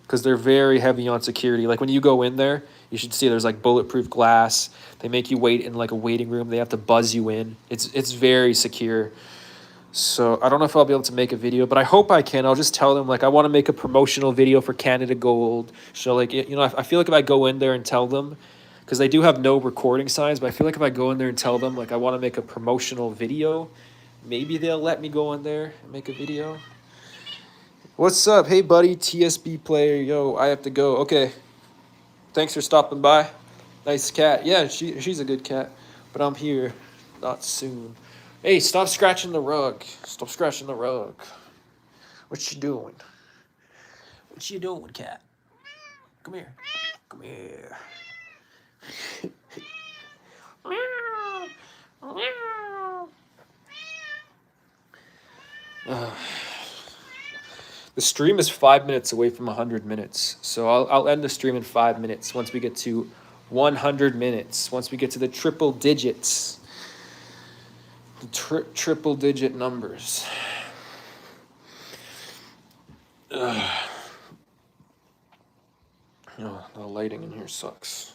Speaker 1: because they're very heavy on security. When you go in there, you should see there's bulletproof glass. They make you wait in a waiting room. They have to buzz you in. It's very secure. So I don't know if I'll be able to make a video, but I hope I can. I'll just tell them I want to make a promotional video for Canada Gold. So I feel like if I go in there and tell them, because they do have no recording signs, but I feel like if I go in there and tell them I want to make a promotional video, maybe they'll let me go in there and make a video. What's up? Hey, buddy, TSB player. Yo, I have to go. Okay. Thanks for stopping by. Nice cat. Yeah, she's a good cat. But I'm here. Not soon. Hey, stop scratching the rug. Stop scratching the rug. What you doing? What you doing, cat? Come here. Come here. The stream is 5 minutes away from 100 minutes. So I'll end the stream in 5 minutes once we get to 100 minutes. Once we get to the triple digits. The triple digit numbers. The lighting in here sucks.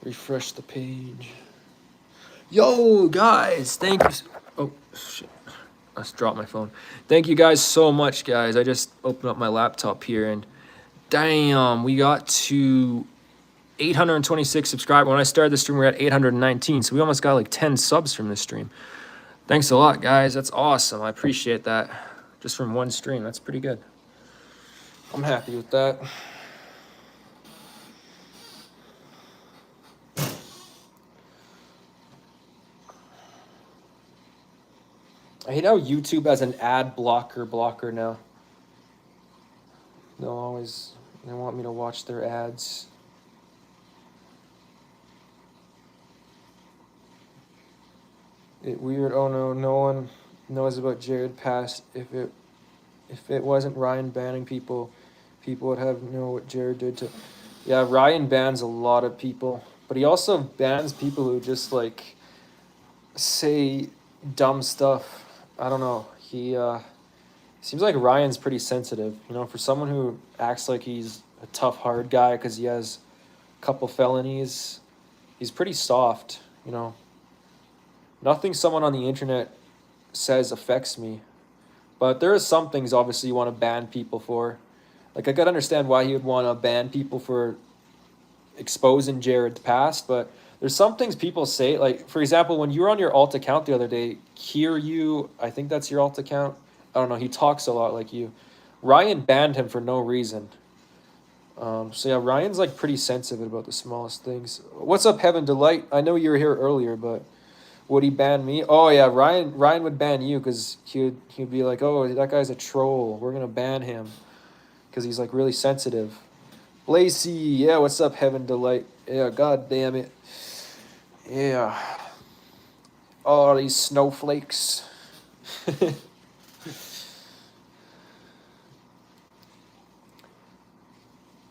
Speaker 2: Refresh the page. Yo, guys, thank you. Oh, shit. I just dropped my phone. Thank you guys so much, guys. I just opened up my laptop here, and damn, we got to 826 subscribers. When I started the stream, we were at 819, so we almost got like 10 subs from this stream. Thanks a lot, guys. That's awesome. I appreciate that. Just from one stream. That's pretty good. I'm happy with that. I hate how YouTube has an ad blocker now. They want me to watch their ads. Weird. Oh no, no one knows about Jared Pass. If it wasn't Ryan banning people, people would have know what Jared did to. Yeah, Ryan bans a lot of people, but he also bans people who just like say dumb stuff. I don't know. He seems like Ryan's pretty sensitive. You know, for someone who acts like he's a tough, hard guy because he has a couple felonies, he's pretty soft. You know, nothing someone on the internet says affects me, but there are some things obviously you want to ban people for. Like I could understand why he would want to ban people for exposing Jared's past, but there's some things people say, like, for example, when you were on your alt account the other day, I think that's your alt account. I don't know, he talks a lot like you. Ryan banned him for no reason. So yeah, Ryan's like pretty sensitive about the smallest things. What's up, Heaven Delight? I know you were here earlier, but would he ban me? Oh yeah, Ryan would ban you because he'd be like, oh, that guy's a troll. We're gonna ban him because he's like really sensitive. Lacey, yeah, what's up, Heaven Delight? Yeah, god damn it. Yeah. All these snowflakes.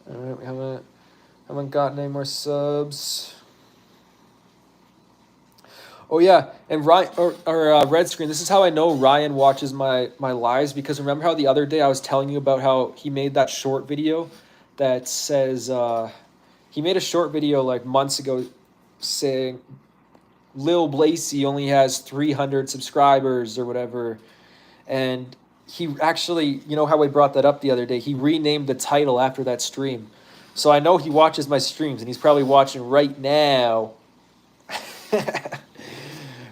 Speaker 2: Alright, we haven't gotten any more subs. Oh yeah, and Ryan or Red Screen. This is how I know Ryan watches my lives, because remember how the other day I was telling you about how he made that short video that says he made a short video like months ago saying Lil Blasey only has 300 subscribers or whatever, and he actually, you know how I brought that up the other day, he renamed the title after that stream. So I know he watches my streams, and he's probably watching right now.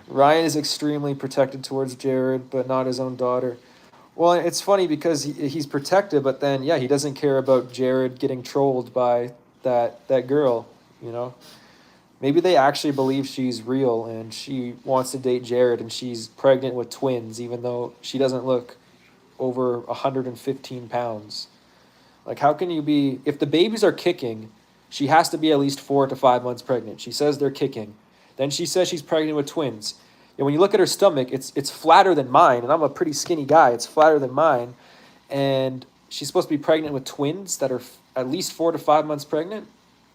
Speaker 2: Ryan is extremely protected towards Jared, but not his own daughter. Well, it's funny because he's protected, but then, yeah, he doesn't care about Jared getting trolled by that girl, you know? Maybe they actually believe she's real and she wants to date Jared and she's pregnant with twins, even though she doesn't look over 115 pounds. Like, how can you be... If the babies are kicking, she has to be at least 4 to 5 months pregnant. She says they're kicking. Then she says she's pregnant with twins. And when you look at her stomach, it's flatter than mine, and I'm a pretty skinny guy. It's flatter than mine. And she's supposed to be pregnant with twins that are at least 4 to 5 months pregnant.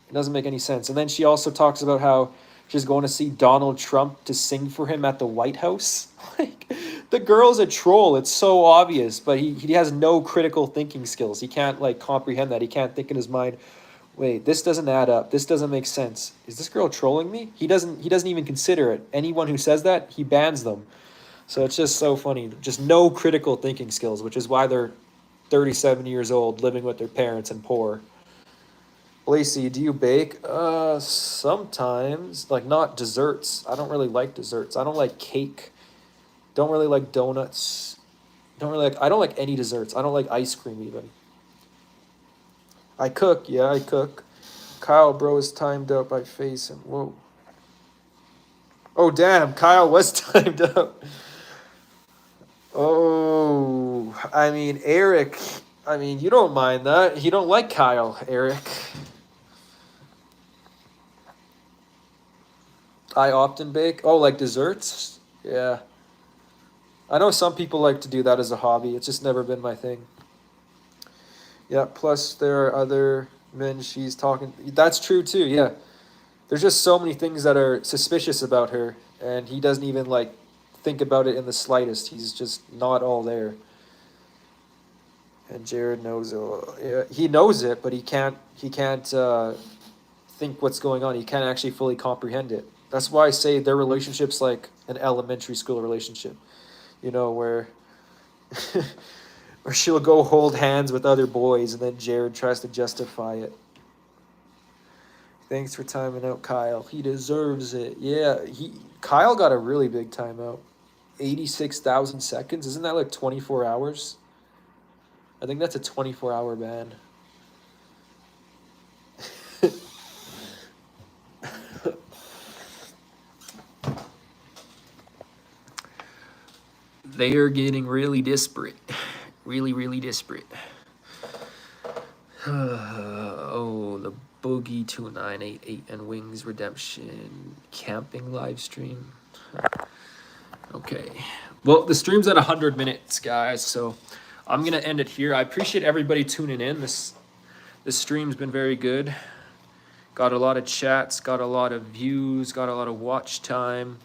Speaker 2: It doesn't make any sense. And then she also talks about how she's going to see Donald Trump to sing for him at the White House. Like, the girl's a troll. It's so obvious, but he has no critical thinking skills. He can't, like, comprehend that. He can't think in his mind, wait, this doesn't add up. This doesn't make sense. Is this girl trolling me? He doesn't even consider it. Anyone who says that, he bans them. So it's just so funny. Just no critical thinking skills, which is why they're 37 years old, living with their parents and poor. Lacey, do you bake? Sometimes. Like, not desserts. I don't really like desserts. I don't like cake. Don't really like donuts. I don't like any desserts. I don't like ice cream even. I cook. Yeah, I cook. Kyle, bro, is timed out by face and whoa. Oh, damn. Kyle was timed out. Oh, I mean, Eric. I mean, you don't mind that. You don't like Kyle, Eric. I often bake. Oh, like desserts? Yeah. I know some people like to do that as a hobby. It's just never been my thing. Yeah, plus there are other men she's talking... That's true too, yeah. There's just so many things that are suspicious about her, and he doesn't even, like, think about it in the slightest. He's just not all there. And Jared knows it. Yeah, he knows it, but he can't think what's going on. He can't actually fully comprehend it. That's why I say their relationship's like an elementary school relationship, you know, where or she'll go hold hands with other boys, and then Jared tries to justify it. Thanks for timing out, Kyle. He deserves it. Yeah, Kyle got a really big timeout. 86,000 seconds. Isn't that like 24 hours? I think that's a 24-hour ban. They are getting really disparate. Really, really disparate. Oh, the Boogie 2988 and Wings Redemption camping live stream. Okay. Well, the stream's at 100 minutes, guys, so I'm going to end it here. I appreciate everybody tuning in. This stream's been very good. Got a lot of chats, got a lot of views, got a lot of watch time,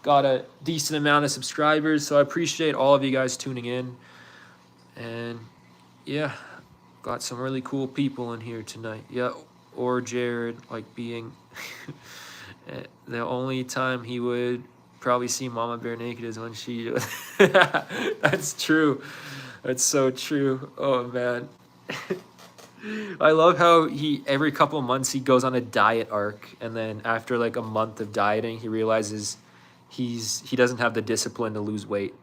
Speaker 2: got a decent amount of subscribers, so I appreciate all of you guys tuning in. And yeah, got some really cool people in here tonight. Yeah, or Jared, like being the only time he would probably see Mama Bear naked is when she that's true. That's so true. Oh man. I love how every couple of months he goes on a diet arc, and then after like a month of dieting he realizes he doesn't have the discipline to lose weight.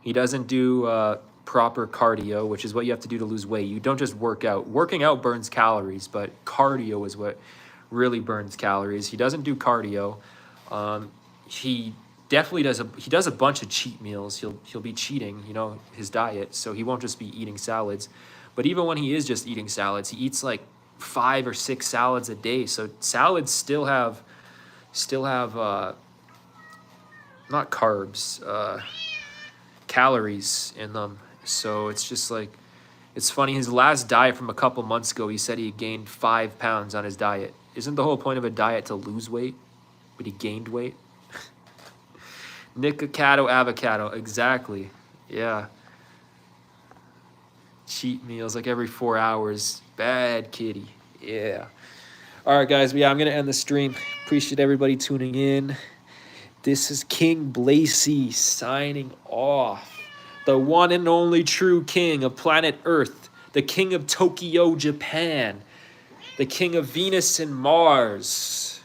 Speaker 2: He doesn't do proper cardio, which is what you have to do to lose weight. You don't just work out. Working out burns calories, but cardio is what really burns calories. He doesn't do cardio. He definitely does a bunch of cheat meals. He'll be cheating, you know, his diet, so he won't just be eating salads. But even when he is just eating salads, he eats like 5 or 6 salads a day. So salads still have not carbs, calories in them. So it's just like, it's funny. His last diet from a couple months ago, he said he gained 5 pounds on his diet. Isn't the whole point of a diet to lose weight? But he gained weight. Nicocado avocado, exactly. Yeah. Cheat meals like every 4 hours. Bad kitty. Yeah. All right, guys. Yeah, I'm going to end the stream. Appreciate everybody tuning in. This is King Blacy signing off. The one and only true king of planet Earth. The king of Tokyo, Japan. The king of Venus and Mars.